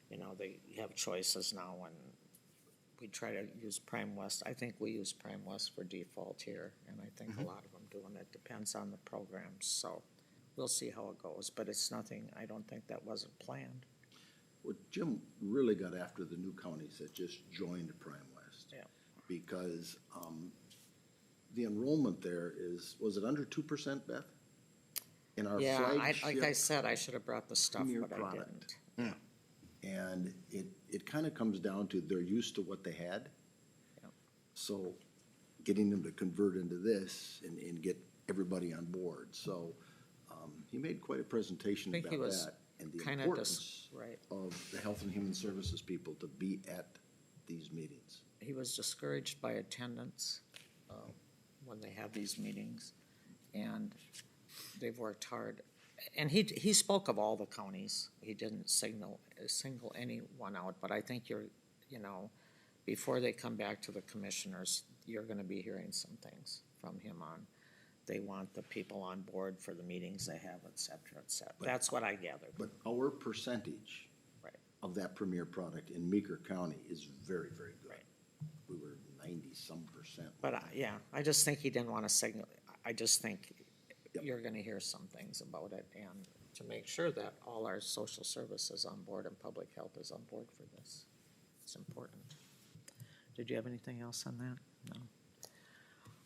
they have choices now, and we try to use Prime West. I think we use Prime West for default here, and I think a lot of them do, and it depends on the programs, so we'll see how it goes, but it's nothing, I don't think that wasn't planned. Well, Jim really got after the new counties that just joined Prime West. Yeah. Because the enrollment there was it under 2%, Beth? In our flagship like I said, I should have brought the stuff, premier but I product. didn't. And it kind of comes down to they're used to what they had. Yep. So getting them to convert into this and get everybody on board. So he made quite a presentation about that and the importance of the Health and Human Services people to be at these meetings. He was discouraged by attendance when they have these meetings, and they've worked hard. And he spoke of all the counties. He didn't single any one out, but I think before they come back to the commissioners, you're gonna be hearing some things from him on. They want the people on board for the meetings they have, et cetera, et cetera. That's what I gathered. But our percentage Right. of that premier product in Meeker County is very, very good. Right. We were 90-some%. But, I just think he didn't wanna signal, I just think you're gonna hear some things about it, and to make sure that all our social services on board and public health is on board for this. It's important. Did you have anything else on that? No.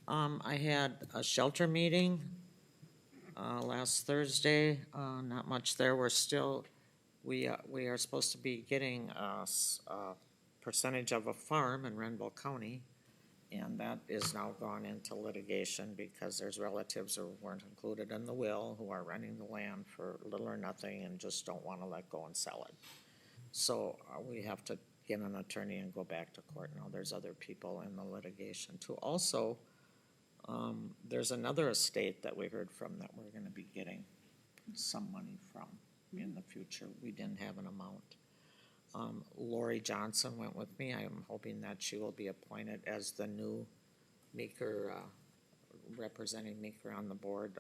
I had a shelter meeting, last Thursday, not much there, we are supposed to be getting a percentage of a farm in Renville County, and that is now gone into litigation because there's relatives who weren't included in the will who are renting the land for little or nothing and just don't wanna let go and sell it. So, we have to get an attorney and go back to court now, there's other people in the litigation too. Also, there's another estate that we heard from that we're gonna be getting some money from in the future. We didn't have an amount. Lori Johnson went with me. I am hoping that she will be appointed as the new Meeker, representing Meeker on the board.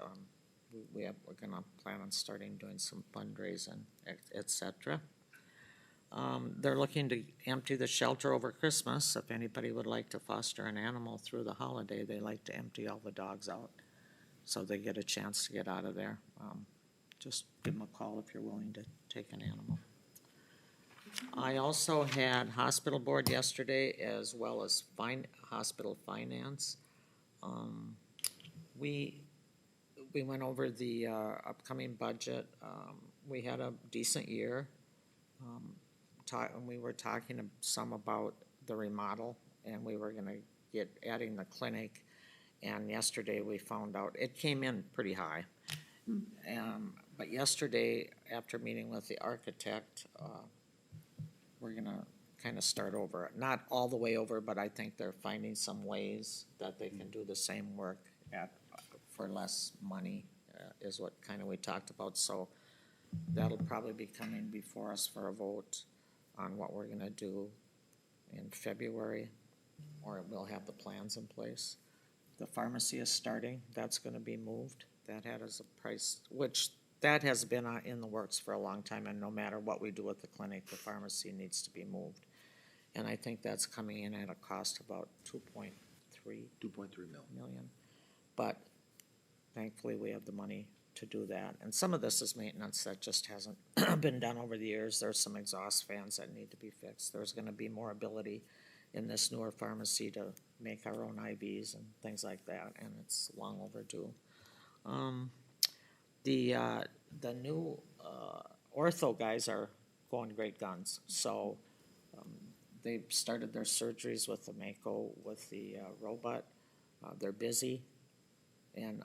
We're gonna plan on starting doing some fundraising, et cetera. They're looking to empty the shelter over Christmas. If anybody would like to foster an animal through the holiday, they like to empty all the dogs out, so they get a chance to get out of there. Just give them a call if you're willing to take an animal. I also had hospital board yesterday as well as hospital finance. We went over the upcoming budget. We had a decent year. And we were talking some about the remodel, and we were gonna adding the clinic. And yesterday we found out, it came in pretty high. But yesterday, after meeting with the architect, we're gonna kind of start over. Not all the way over, but I think they're finding some ways that they can do the same work for less money, is what kind of we talked about. So that'll probably be coming before us for a vote on what we're gonna do in February, or we'll have the plans in place. The pharmacy is starting, that's gonna be moved. That had as a price, which that has been in the works for a long time, and no matter what we do with the clinic, the pharmacy needs to be moved. And I think that's coming in at a cost of about 2.3 million. But thankfully, we have the money to do that. And some of this is maintenance that just hasn't been done over the years. There's some exhaust fans that need to be fixed. There's gonna be more ability in this newer pharmacy to make our own IVs and things like that, and it's long overdue. The new ortho guys are going great guns, so they've started their surgeries with the Mako, with the robot. They're busy, and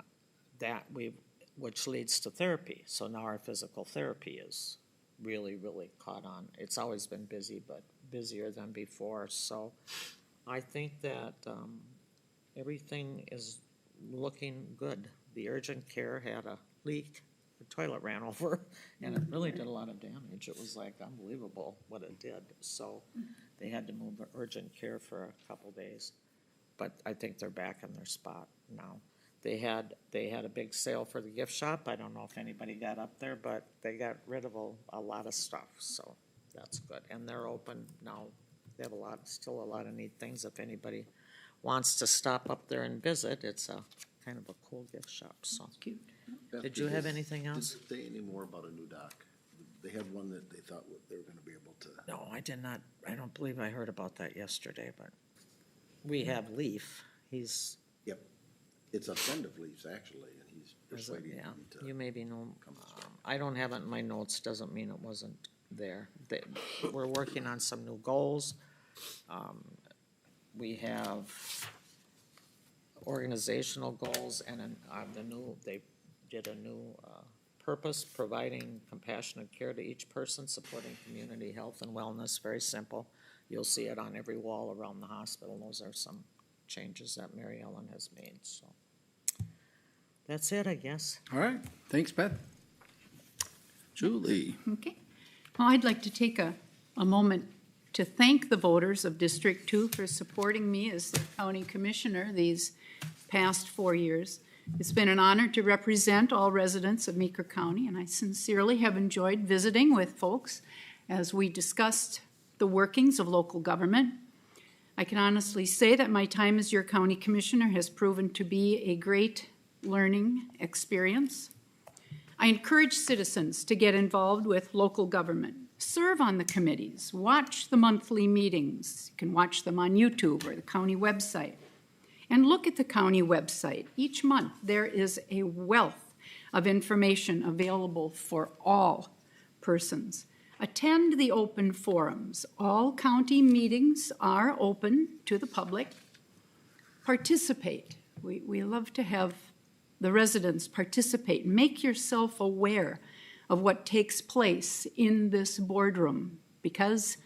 which leads to therapy. So now our physical therapy is really, really caught on. It's always been busy, but busier than before. So I think that everything is looking good. The urgent care had a leak, the toilet ran over, and it really did a lot of damage. It was like unbelievable what it did. So they had to move the urgent care for a couple days, but I think they're back in their spot now. They had a big sale for the gift shop. I don't know if anybody got up there, but they got rid of a lot of stuff, so that's good. And they're open now. They have still a lot of neat things. If anybody wants to stop up there and visit, it's a kind of a cool gift shop, so. Cute. Did you have anything else? Did they say any more about a new dock? They had one that they thought they were gonna be able to. No, I did not. I don't believe I heard about that yesterday, but we have Leaf. He's, Yep. It's a friend of Leaf's actually, and he's persuading yeah, them to. you maybe know. I don't have it in my notes, doesn't mean it wasn't there. We're working on some new goals. We have organizational goals and they did a new purpose, providing compassionate care to each person, supporting community health and wellness, very simple. You'll see it on every wall around the hospital. Those are some changes that Mary Ellen has made, so. That's it, I guess. All right, thanks, Beth. Julie. Okay. Well, I'd like to take a moment to thank the voters of District 2 for supporting me as the county commissioner these past 4 years. It's been an honor to represent all residents of Meeker County, and I sincerely have enjoyed visiting with folks as we discussed the workings of local government. I can honestly say that my time as your county commissioner has proven to be a great learning experience. I encourage citizens to get involved with local government, serve on the committees, watch the monthly meetings. You can watch them on YouTube or the county website. And look at the county website. Each month there is a wealth of information available for all persons. Attend the open forums. All county meetings are open to the public. Participate. We love to have the residents participate. Make yourself aware of what takes place in this boardroom, because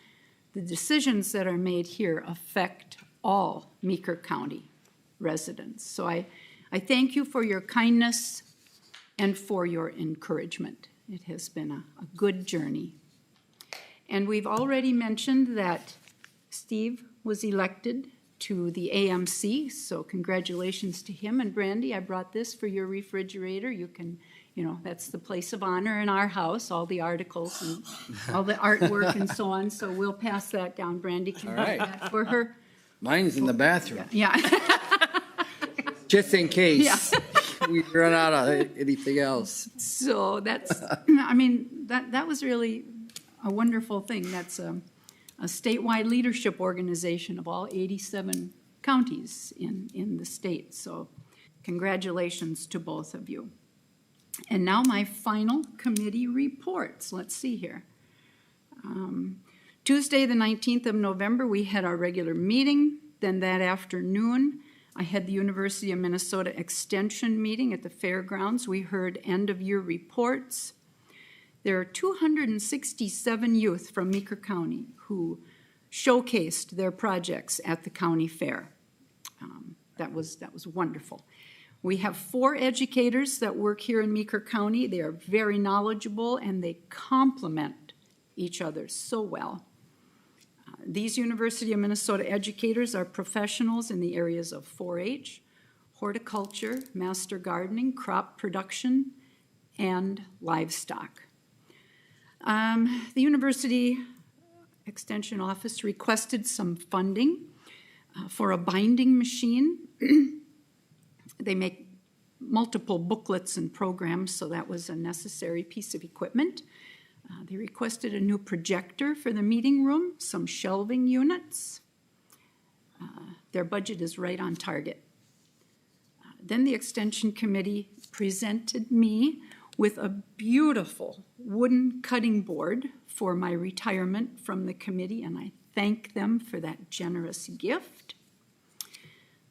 the decisions that are made here affect all Meeker County residents. So I thank you for your kindness and for your encouragement. It has been a good journey. And we've already mentioned that Steve was elected to the AMC, so congratulations to him. And Brandy, I brought this for your refrigerator. You can, that's the place of honor in our house, all the articles and all the artwork and so on. So we'll pass that down. Brandy can All have right. that for her. Mine's in the bathroom, Yeah. just in case we run out of anything else. So that's, that was really a wonderful thing. That's a statewide leadership organization of all 87 counties in the state. So congratulations to both of you. And now my final committee reports. Let's see here. Tuesday, the 19th of November, we had our regular meeting. Then that afternoon, I had the University of Minnesota Extension meeting at the fairgrounds. We heard end-of-year reports. There are 267 youth from Meeker County who showcased their projects at the county fair. That was wonderful. We have 4 educators that work here in Meeker County. They are very knowledgeable and they complement each other so well. These University of Minnesota educators are professionals in the areas of 4-H, horticulture, master gardening, crop production, and livestock. The University Extension Office requested some funding for a binding machine. They make multiple booklets and programs, so that was a necessary piece of equipment. They requested a new projector for the meeting room, some shelving units. Their budget is right on target. Then the Extension Committee presented me with a beautiful wooden cutting board for my retirement from the committee, and I thank them for that generous gift.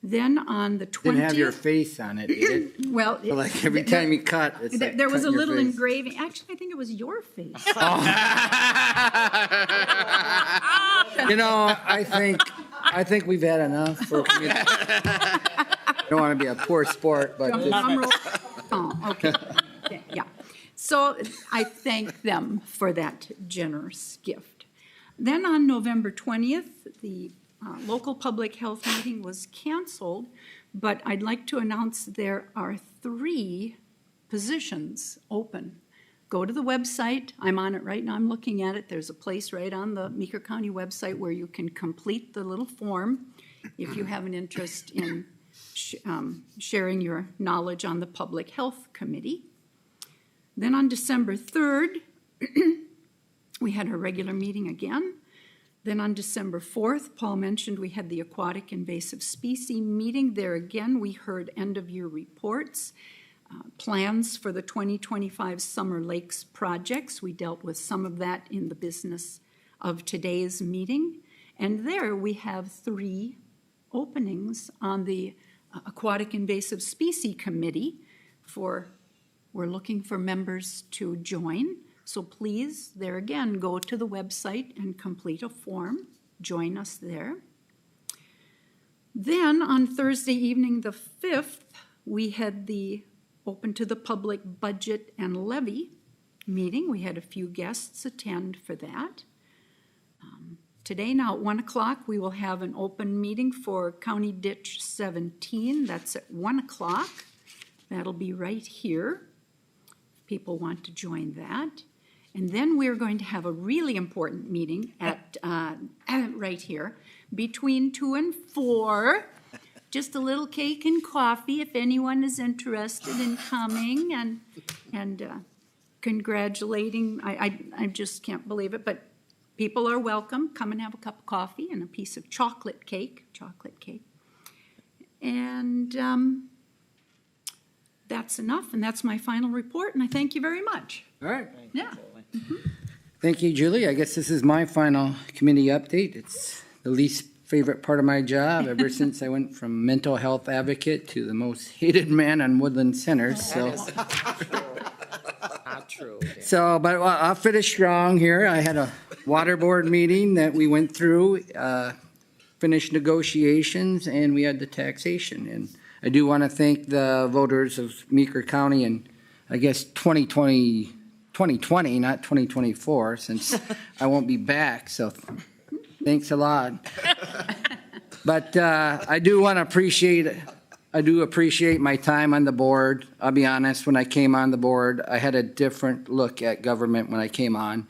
Then on the 20th... Didn't have your face on it, did it? Well, So like every time you cut, it's like there was a cutting your little face. engraving. Actually, I think it was your face. I think we've had enough for community. I don't want to be a poor sport, but Drum roll. Oh, okay. Yeah. So I thank them for that generous gift. Then on November 20th, the local public health meeting was canceled, but I'd like to announce there are 3 positions open. Go to the website. I'm on it right now. I'm looking at it. There's a place right on the Meeker County website where you can complete the little form if you have an interest in sharing your knowledge on the Public Health Committee. Then on December 3rd, we had our regular meeting again. Then on December 4th, Paul mentioned we had the Aquatic Invasive Species meeting. There again, we heard end-of-year reports, plans for the 2025 Summer Lakes projects. We dealt with some of that in the business of today's meeting. And there we have 3 openings on the Aquatic Invasive Species Committee. We're looking for members to join. So please, there again, go to the website and complete a form. Join us there. Then on Thursday evening, the 5th, we had the open to the public budget and levy meeting. We had a few guests attend for that. Today, now at 1 o'clock, we will have an open meeting for County Ditch 17. That's at 1 o'clock. That'll be right here. People want to join that. And then we're going to have a really important meeting at right here between 2 and 4. Just a little cake and coffee if anyone is interested in coming and congratulating. I just can't believe it, but people are welcome. Come and have a cup of coffee and a piece of chocolate cake. And that's enough, and that's my final report, and I thank you very much. All right. Yeah. Thank you, Julie. I guess this is my final committee update. It's the least favorite part of my job ever since I went from mental health advocate to the most hated man on Woodland Center, so. Not true. So, but I'll finish strong here. I had a water board meeting that we went through, finished negotiations, and we had the taxation. And I do want to thank the voters of Meeker County and I guess 2020, not 2024, since I won't be back. So thanks a lot. But I do appreciate my time on the board. I'll be honest, when I came on the board, I had a different look at government when I came on.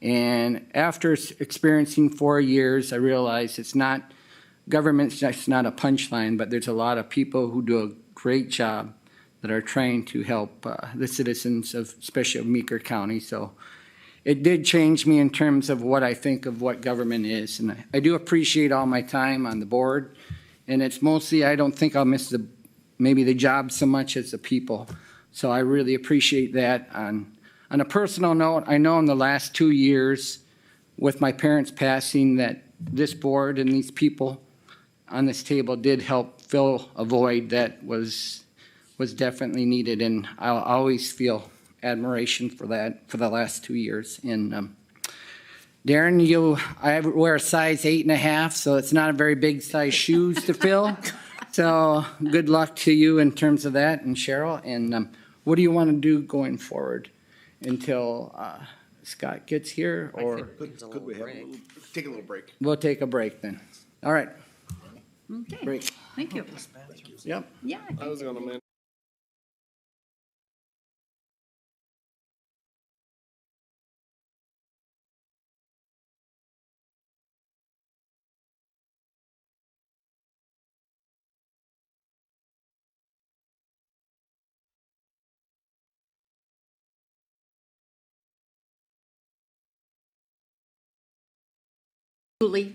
And after experiencing 4 years, I realized government's just not a punchline, but there's a lot of people who do a great job that are trying to help the citizens of, especially of Meeker County. So it did change me in terms of what I think of what government is. And I do appreciate all my time on the board. And it's mostly, I don't think I'll miss maybe the job so much as the people. So I really appreciate that. On a personal note, I know in the last 2 years with my parents passing that this board and these people on this table did help fill a void that was definitely needed. And I'll always feel admiration for that for the last 2 years. And Darren, I wear a size 8.5, so it's not a very big size shoes to fill. So good luck to you in terms of that, and Cheryl. And what do you want to do going forward until Scott gets here? Or Could we have Take a little break. we'll take a break then. All right, Okay, break. thank you. Yep. Yeah, I I think was gonna mention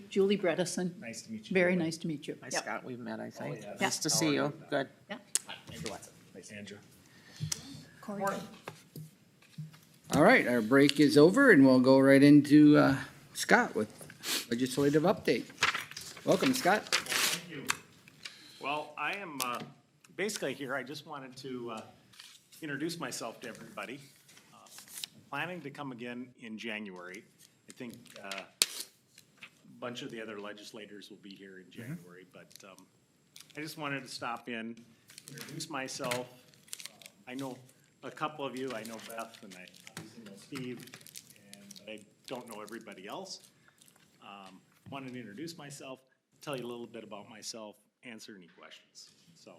Julie Bredesen. Nice to meet you. Very nice to meet you. Hi, Yep. Scott, we've met, I think. yeah. Nice to see you. Good. Nice, Andrew. Corey. All right, our break is over, and we'll go right into Scott with legislative update. Welcome, Scott. Thank you. Well, I am basically here, I just wanted to introduce myself to everybody. I'm planning to come again in January. I think a bunch of the other legislators will be here in January, but I just wanted to stop in, introduce myself. I know a couple of you, I know Beth and I obviously know Steve, and I don't know everybody else. Wanted to introduce myself, tell you a little bit about myself, answer any questions. So,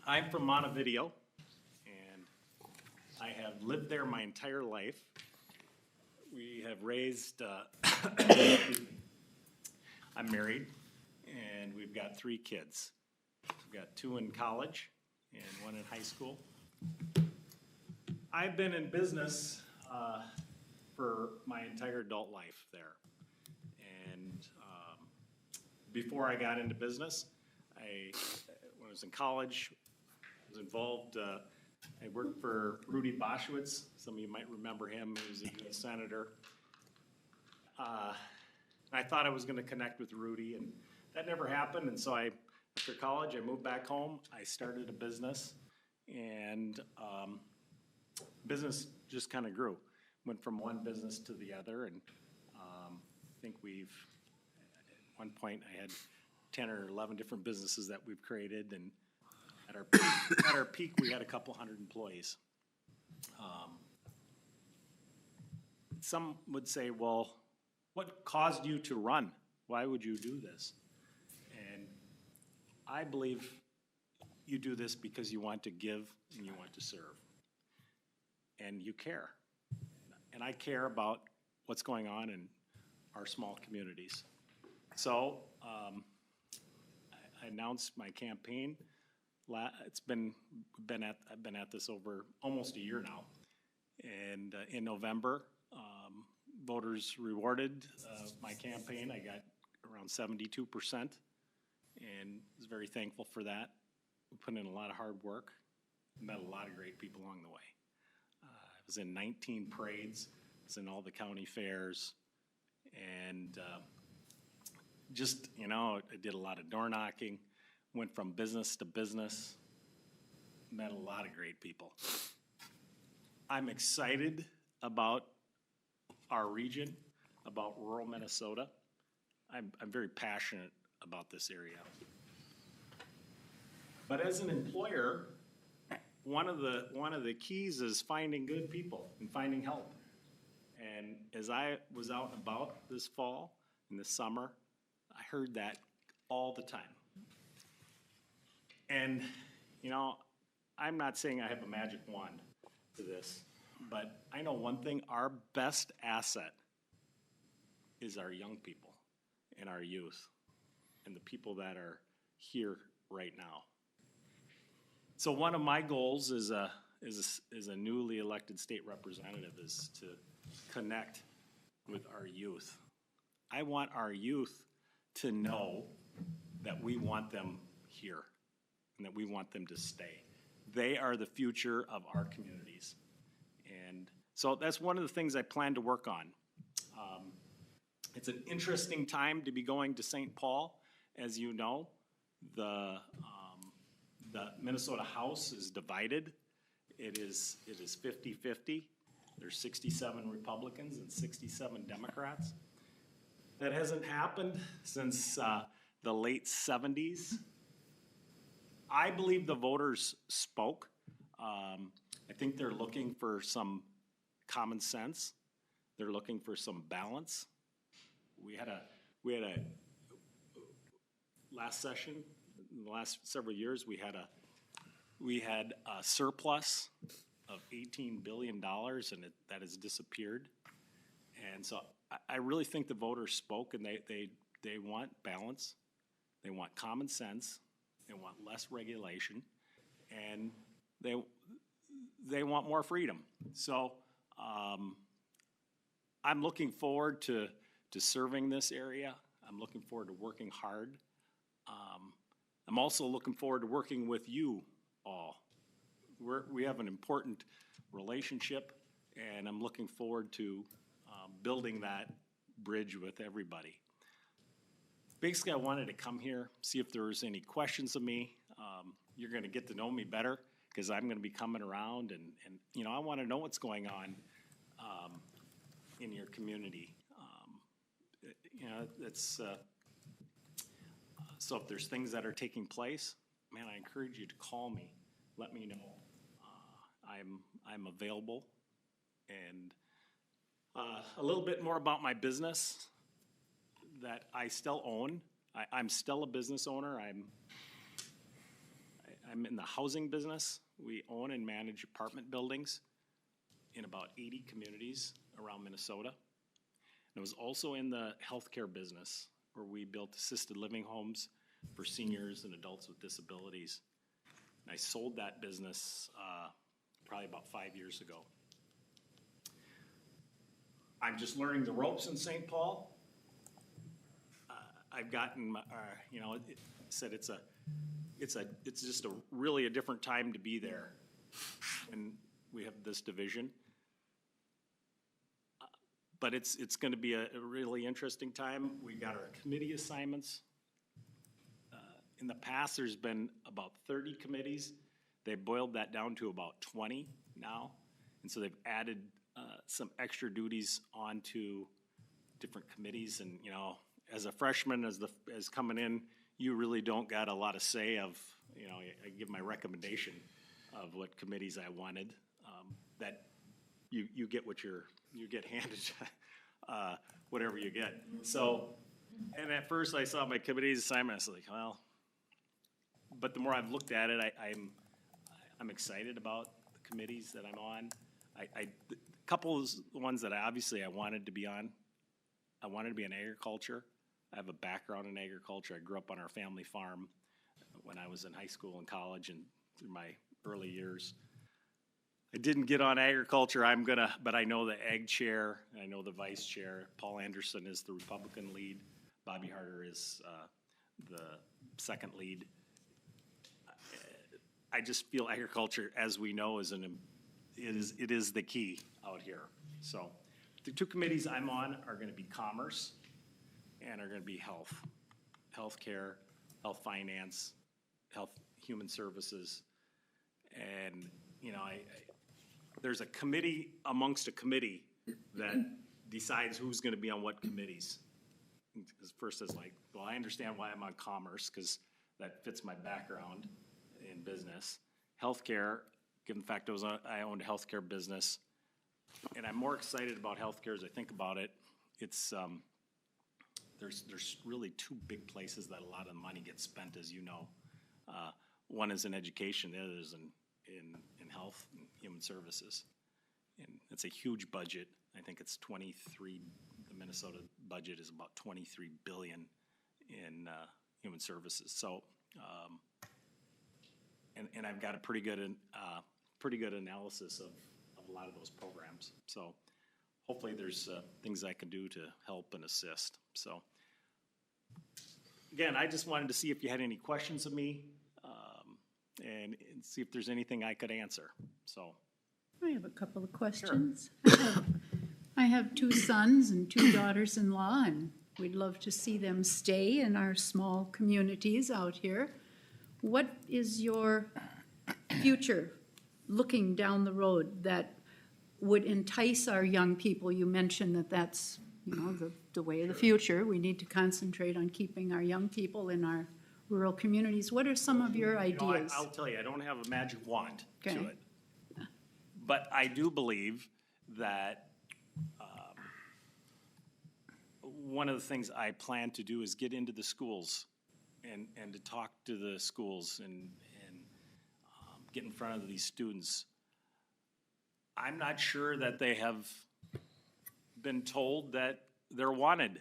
I'm from Montevideo, and I have lived there my entire life. We have raised, I'm married, and we've got 3 kids. We've got 2 in college and 1 in high school. I've been in business for my entire adult life there. And before I got into business, when I was in college, I was involved, I worked for Rudy Boschwitz. Some of you might remember him. He was a U.S. Senator. I thought I was going to connect with Rudy, and that never happened. And so after college, I moved back home. I started a business, and business just kind of grew. Went from one business to the other, and I think at one point I had 10 or 11 different businesses that we've created, and At our peak, we had a couple hundred employees. Some would say, well, what caused you to run? Why would you do this? And I believe you do this because you want to give and you want to serve. And you care. And I care about what's going on in our small communities. So I announced my campaign. I've been at this over almost a year now. And in November, voters rewarded my campaign. I got around 72%, and was very thankful for that. We put in a lot of hard work, met a lot of great people along the way. I was in 19 parades, I was in all the county fairs, and just, I did a lot of door knocking, went from business to business, met a lot of great people. I'm excited about our region, about rural Minnesota. I'm very passionate about this area. But as an employer, one of the keys is finding good people and finding help. And as I was out and about this fall and this summer, I heard that all the time. And, I'm not saying I have a magic wand to this, but I know one thing, our best asset is our young people and our youth and the people that are here right now. So one of my goals as a newly elected state representative is to connect with our youth. I want our youth to know that we want them here and that we want them to stay. They are the future of our communities. And so that's one of the things I plan to work on. It's an interesting time to be going to St. Paul. As you know, the Minnesota House is divided. It is 50-50. There's 67 Republicans and 67 Democrats. That hasn't happened since the late 70s. I believe the voters spoke. I think they're looking for some common sense. They're looking for some balance. We had a last session, in the last several years, we had a surplus of $18 billion, and that has disappeared. And so I really think the voters spoke, and they want balance, they want common sense, they want less regulation, and they want more freedom. So I'm looking forward to serving this area. I'm looking forward to working hard. I'm also looking forward to working with you all. We have an important relationship, and I'm looking forward to building that bridge with everybody. Basically, I wanted to come here, see if there was any questions of me. You're going to get to know me better because I'm going to be coming around, and I want to know what's going on in your community. So if there's things that are taking place, man, I encourage you to call me. Let me know. I'm available. And a little bit more about my business that I still own. I'm still a business owner. I'm in the housing business. We own and manage apartment buildings in about 80 communities around Minnesota. And I was also in the healthcare business where we built assisted living homes for seniors and adults with disabilities. And I sold that business probably about 5 years ago. I'm just learning the ropes in St. Paul. I've gotten, said it's just a really a different time to be there, and we have this division. But it's going to be a really interesting time. We got our committee assignments. In the past, there's been about 30 committees. They boiled that down to about 20 now, and so they've added some extra duties onto different committees. And as a freshman, as coming in, you really don't got a lot of say of you know, I give my recommendation of what committees I wanted, that you get what you get handed, whatever you get. So, and at first I saw my committee's assignment, I was like, well, but the more I've looked at it, I'm excited about the committees that I'm on. A couple of ones that I wanted to be on. I wanted to be in agriculture. I have a background in agriculture. I grew up on our family farm when I was in high school and college and through my early years. I didn't get on agriculture. But I know the ag chair, and I know the vice chair. Paul Anderson is the Republican lead. Bobby Harder is the second lead. I just feel agriculture, as we know, it is the key out here. So the two committees I'm on are going to be commerce and are going to be healthcare, health finance, health human services, and you know, there's a committee amongst a committee that decides who's going to be on what committees. First, it's like, well, I understand why I'm on commerce because that fits my background in business. Healthcare, given the fact I owned a healthcare business, and I'm more excited about healthcare as I think about it. It's there's really two big places that a lot of money gets spent, as you know. One is in education, the other is in health and human services, and it's a huge budget. I think it's 23. The Minnesota budget is about 23 billion in human services. So. And I've got a pretty good analysis of a lot of those programs. So hopefully there's things I can do to help and assist. So again, I just wanted to see if you had any questions of me and see if there's anything I could answer. So I have a couple of questions. Sure. I have 2 sons and 2 daughters-in-law, and we'd love to see them stay in our small communities out here. What is your future looking down the road that would entice our young people? You mentioned that that's, you know, the way of the future. We need to concentrate on keeping our young people in our rural communities. What are some of your ideas? You know, I'll tell you, I don't have a magic wand to it. But I do believe that one of the things I plan to do is get into the schools and to talk to the schools and get in front of these students. I'm not sure that they have been told that they're wanted.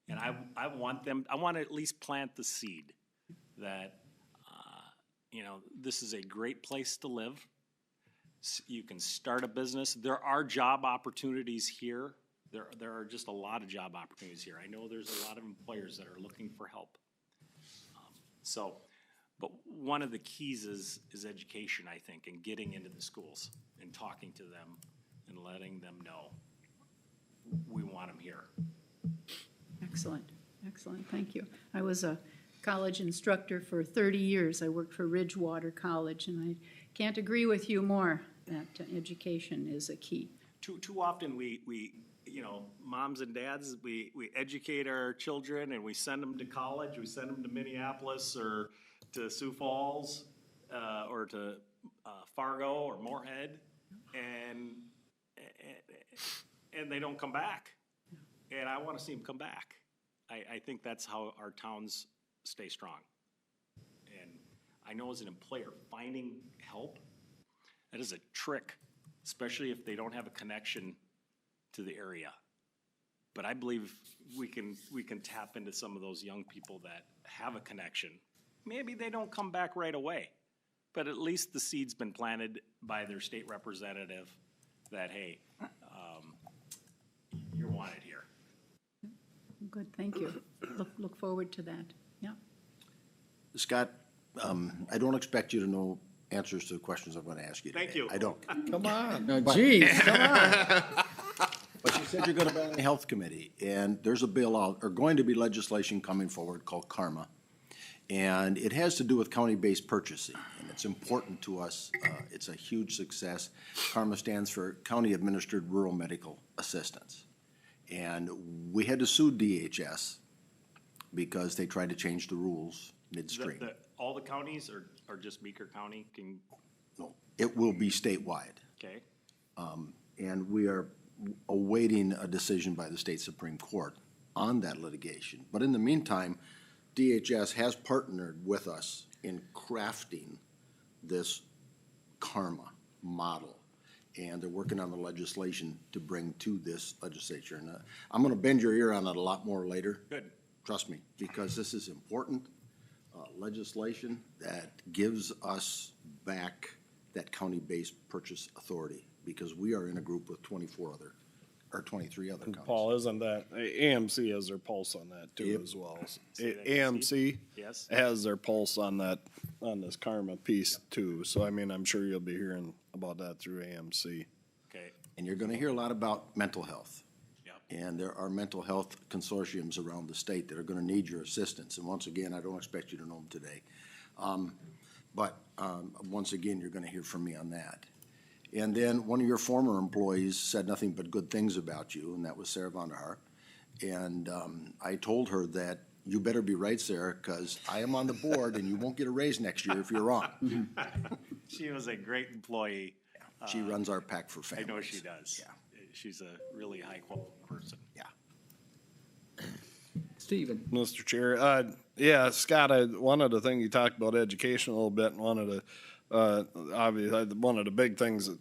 And I want to at least plant the seed that, you know, this is a great place to live. You can start a business. There are job opportunities here. There are just a lot of job opportunities here. I know there's a lot of employers that are looking for help. But one of the keys is education, I think, and getting into the schools and talking to them and letting them know we want them here. Excellent, excellent, thank you. I was a college instructor for 30 years. I worked for Ridgewater College, and I can't agree with you more that education is a key. Too often we you know, moms and dads, we educate our children and we send them to college, we send them to Minneapolis or to Sioux Falls or to Fargo or Moorhead, and they don't come back. And I want to see them come back. I think that's how our towns stay strong. And I know as an employer, finding help, that is a trick, especially if they don't have a connection to the area. But I believe we can tap into some of those young people that have a connection. Maybe they don't come back right away, but at least the seed's been planted by their state representative that, hey, you're wanted here. Good, thank you. Look forward to that, yeah. Scott, I don't expect you to know answers to the questions I'm going to ask you today. Thank you. I don't. Come on. No, geez, come on. But you said you're going to be on the health committee, and there's a bill out, or going to be legislation coming forward called KARMA. And it has to do with county-based purchasing, and it's important to us. It's a huge success. KARMA stands for County Administered Rural Medical Assistance. And we had to sue DHS because they tried to change the rules midstream. all the counties or just Meeker County can, No, it will be statewide. okay? And we are awaiting a decision by the state Supreme Court on that litigation. But in the meantime, DHS has partnered with us in crafting this karma model. And they're working on the legislation to bring to this legislature. And I'm gonna bend your ear on it a lot more later. Good. Trust me, because this is important legislation that gives us back that county-based purchase authority, because we are in a group with 23 other counties. Paul, isn't that, AMC has their pulse on that too Yep. as well. Say that again, AMC Yes? has their pulse on that, on this karma piece too. So I mean, I'm sure you'll be hearing about that through AMC. Okay, And you're gonna hear a lot about mental health. yeah. And there are mental health consortiums around the state that are gonna need your assistance. And once again, I don't expect you to know them today. But once again, you're gonna hear from me on that. And then one of your former employees said nothing but good things about you, and that was Sarah Vonderhaar. And I told her that you better be right, Sarah, because I am on the board and you won't get a raise next year if you're wrong. She was a great employee. She runs our PAC for I Families. know she does. Yeah. She's a really high quality person. Yeah. Stephen. Mr. Chair, yeah, Scott, one of the things you talked about education a little bit, and one of the, obviously, one of the big things that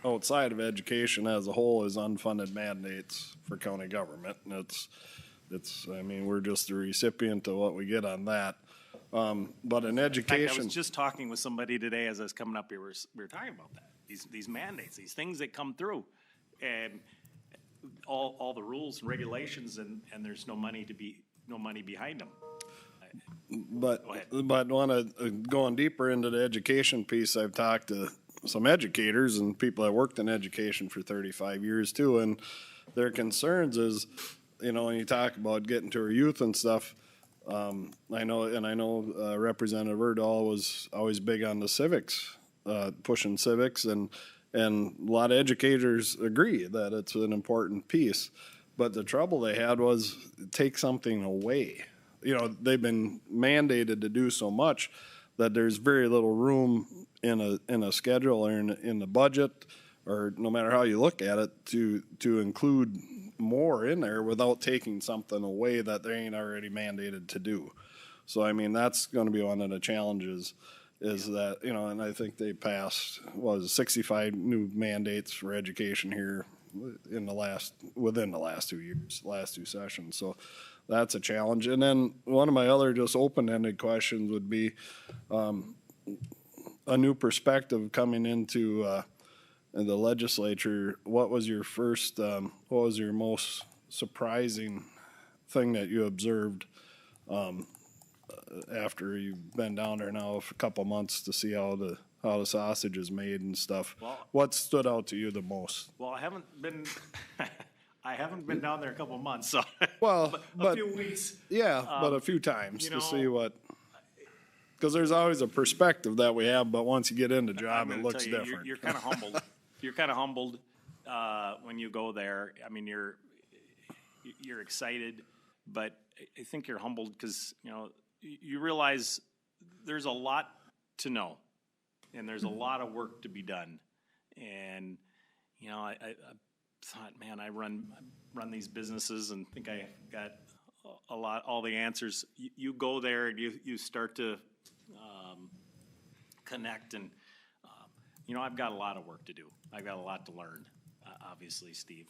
outside of education as a whole is unfunded mandates for county government. And it's, I mean, we're just the recipient of what we get on that. But in In fact, I education, was just talking with somebody today as I was coming up here, we were talking about that, these mandates, these things that come through. And all the rules and regulations and there's no money behind them. but, Go ahead. but going deeper into the education piece, I've talked to some educators and people that worked in education for 35 years too, and their concerns is, you know, when you talk about getting to our youth and stuff, I know Representative Erdahl was always big on the civics, pushing civics, and a lot of educators agree that it's an important piece. But the trouble they had was take something away. You know, they've been mandated to do so much that there's very little room in a schedule or in the budget, or no matter how you look at it, to include more in there without taking something away that they ain't already mandated to do. So I mean, that's gonna be one of the challenges, is that, you know, and I think they passed, 65 new mandates for education here within the last 2 years, last two sessions. So that's a challenge. And then one of my other just open-ended questions would be a new perspective coming into the legislature. What was your most surprising thing that you observed after you've been down there now for a couple months to see how the sausage is made and stuff? Well- What stood out to you the most? Well, I haven't been down there a couple of months, so. Well, a but few weeks. yeah, but a few times you to know, see what, because there's always a perspective that we have, but once you get in the job, I'm it gonna looks tell you, different. You're kind of humbled. You're kind of humbled when you go there. I mean, you're excited, but I think you're humbled because, you know, you realize there's a lot to know, and there's a lot of work to be done. And, you know, I thought, man, I run these businesses and think I got all the answers. You go there and you start to connect, and you know, I've got a lot of work to do. I've got a lot to learn, obviously, Steve.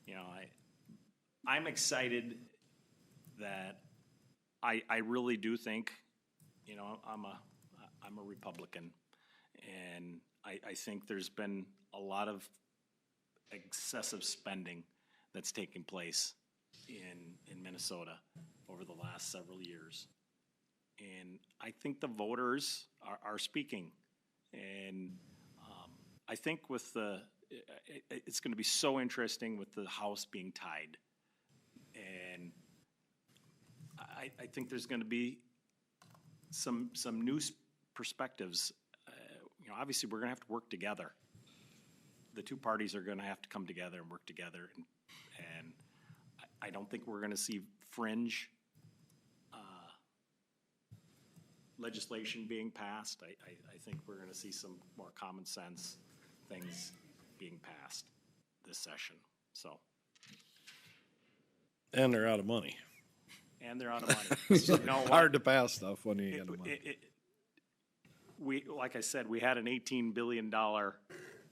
You know, I'm excited that I really do think, you know, I'm a Republican, and I think there's been a lot of excessive spending that's taken place in Minnesota over the last several years. And I think the voters are speaking. And I think it's going to be so interesting with the House being tied. And I think there's going to be some new perspectives. You know, obviously, we're going to have to work together. The two parties are going to have to come together and work together. And I don't think we're going to see fringe legislation being passed. I think we're gonna see some more common sense things being passed this session, so. And they're out of money. And they're out of money. So, you know what? Hard to pass stuff when you get the money. We, like I said, we had an $18 billion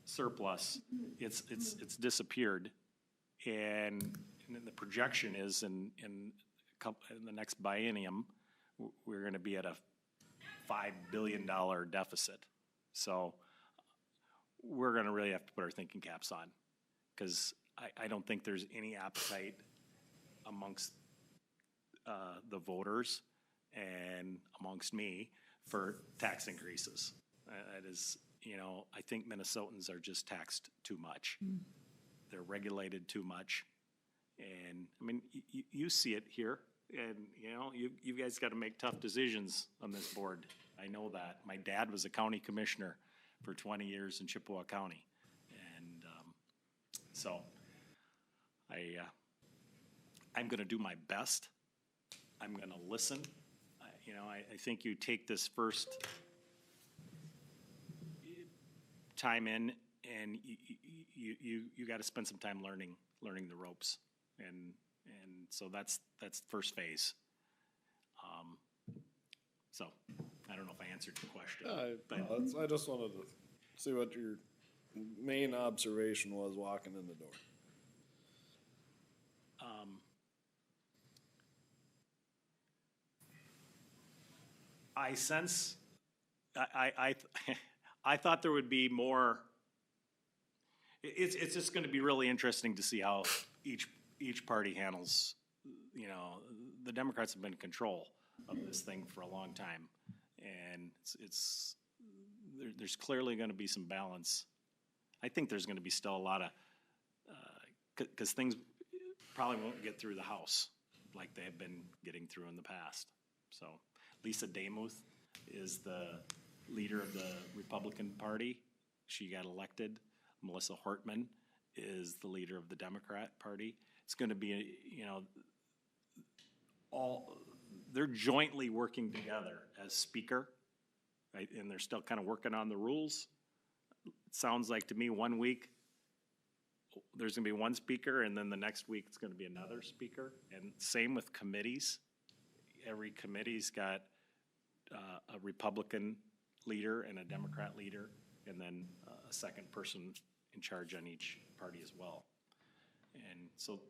surplus. It's disappeared. And the projection is in the next biennium, we're gonna be at a $5 billion deficit. So we're gonna really have to put our thinking caps on, because I don't think there's any appetite amongst the voters and amongst me for tax increases. It is, you know, I think Minnesotans are just taxed too much. They're regulated too much. And, I mean, you see it here, and, you know, you guys got to make tough decisions on this board. I know that. My dad was a county commissioner for 20 years in Chippewa County. And so I'm going to do my best. I'm going to listen. You know, I think you take this first time in, and you got to spend some time learning the ropes, and so that's the first phase. So I don't know if I answered your question, but I just wanted to see what your main observation was walking in the door. I sense, I thought there would be more. It's just going to be really interesting to see how each party handles. You know, the Democrats have been in control of this thing for a long time, and there's clearly going to be some balance. I think there's going to be still a lot of because things probably won't get through the House like they have been getting through in the past. So Lisa Damuth is the leader of the Republican Party. She got elected. Melissa Hortman is the leader of the Democrat Party. It's going to be, you know, they're jointly working together as speaker, right? And they're still kind of working on the rules. It sounds like to me 1 week there's going to be one speaker, and then the next week it's going to be another speaker. And same with committees. Every committee's got a Republican leader and a Democrat leader, and then a second person in charge on each party as well. And so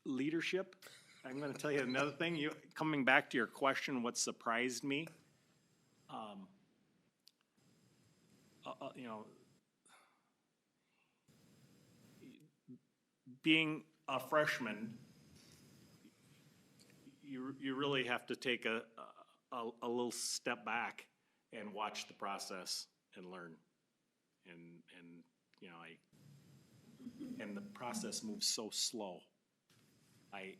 leadership, I'm going to tell you another thing. Coming back to your question, what surprised me, you know, being a freshman, you really have to take a little step back and watch the process and learn. And you know, and the process moves so slow. I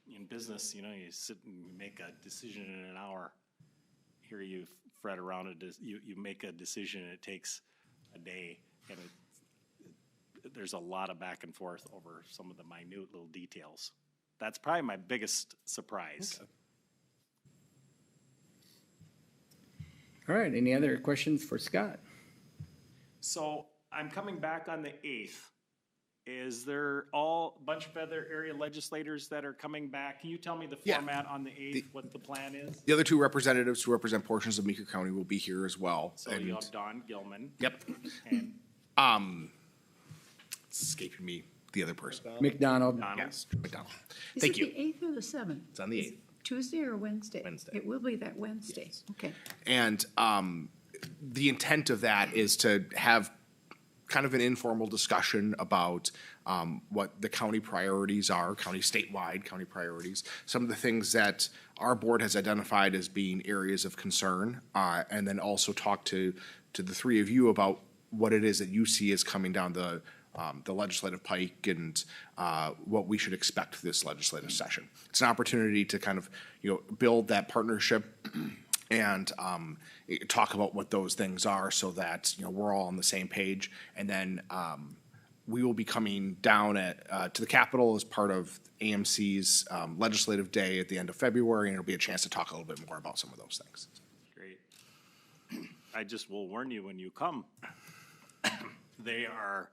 in business, you know, you sit and you make a decision in an hour. Here you fret around it. You make a decision and it takes a day, and there's a lot of back and forth over some of the minute little details. That's probably my biggest surprise. Okay. All right, any other questions for Scott? So I'm coming back on the 8th. Is there a bunch of other area legislators that are coming back? Can you tell me the Yeah. format on the 8th, what the plan is? The other two representatives who represent portions of Meeker County will be here as well. So you have Don Gilman. Yep. And It's escaping me, the other person. McDonald. Yes, McDonald. Is Thank it you. the 8th or the 7th? It's on the 8th. Tuesday or Wednesday? Wednesday. It will be that Wednesday. Okay. And the intent of that is to have kind of an informal discussion about what the county priorities are, statewide county priorities, some of the things that our board has identified as being areas of concern, and then also talk to the three of you about what it is that you see as coming down the legislative pike and what we should expect this legislative session. It's an opportunity to kind of, you know, build that partnership and talk about what those things are so that, you know, we're all on the same page. And then we will be coming down to the Capitol as part of AMC's Legislative Day at the end of February, and it'll be a chance to talk a little bit more about some of those things. Great. I just will warn you when you come, they are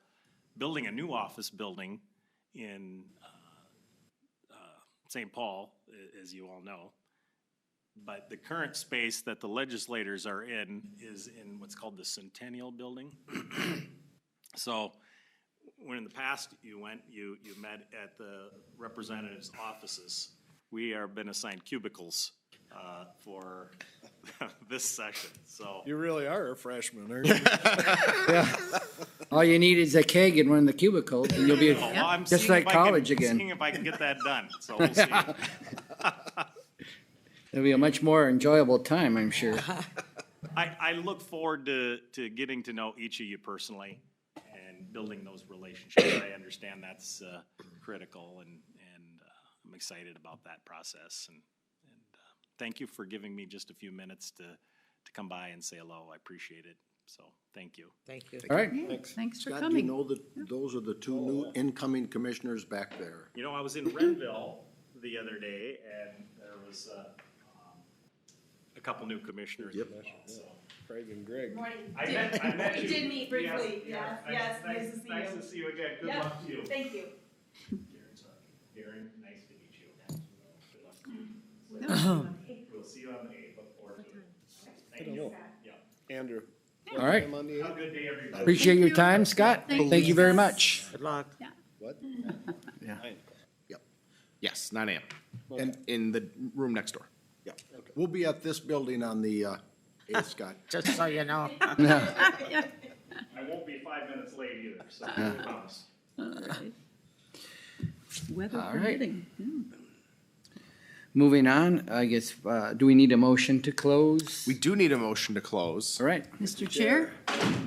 building a new office building in St. Paul, as you all know. But the current space that the legislators are in is in what's called the Centennial Building. So when in the past you met at the representatives' offices, we have been assigned cubicles for this session, so. You really are a freshman, aren't you? Yeah. All you need is a keg in one of the cubicles, and you'll be Well, I'm just seeing like if I can- college again. Seeing if I can get that done, so we'll see. It'll be a much more enjoyable time, I'm sure. I look forward to getting to know each of you personally and building those relationships. I understand that's critical, and I'm excited about that process. And thank you for giving me just a few minutes to come by and say hello. I appreciate it. So thank you. Thank you. All right. Thanks for Scott, do you coming. know that those are the two new incoming commissioners back there? You know, I was in Renville the other day, and there was a couple new commissioners. Yep. So. Craig and Greg. I met you. We did meet briefly. Yes, Yes, nice to see Nice you. to see you again. Good Yep. luck to you. Thank you. Darren, nice to meet you. Good luck to you. We'll see you on the 8th, look forward to it. Thank you. Yeah. Andrew. All right. I'm on the Have a eighth. good day, everybody. Appreciate your time, Scott. Thank you very much. Good luck. What? Yes, 9 a.m. And in the room next door. Yeah. We'll be at this building on the 8th, Scott. Just so you know. I won't be 5 minutes late either, so I promise. Weather All right. permitting. Moving on, I guess, do we need a motion to close? We do need a motion to close. All right. Mr. Chair?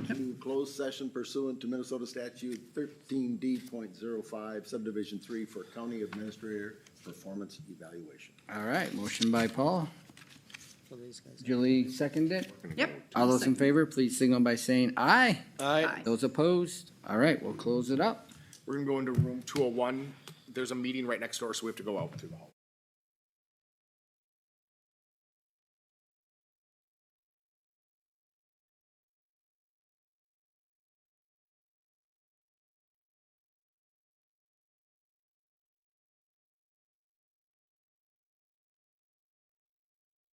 To close session pursuant to Minnesota statute 13D.05 subdivision 3 for county administrator performance evaluation. All right. Motion by Paul. So these guys- Julie seconded. Yep. All those in favor, please signal by saying aye. Aye. Those opposed? All right, we'll close it up. We're gonna go into room 201. There's a meeting right next door, so we have to go out through the hall.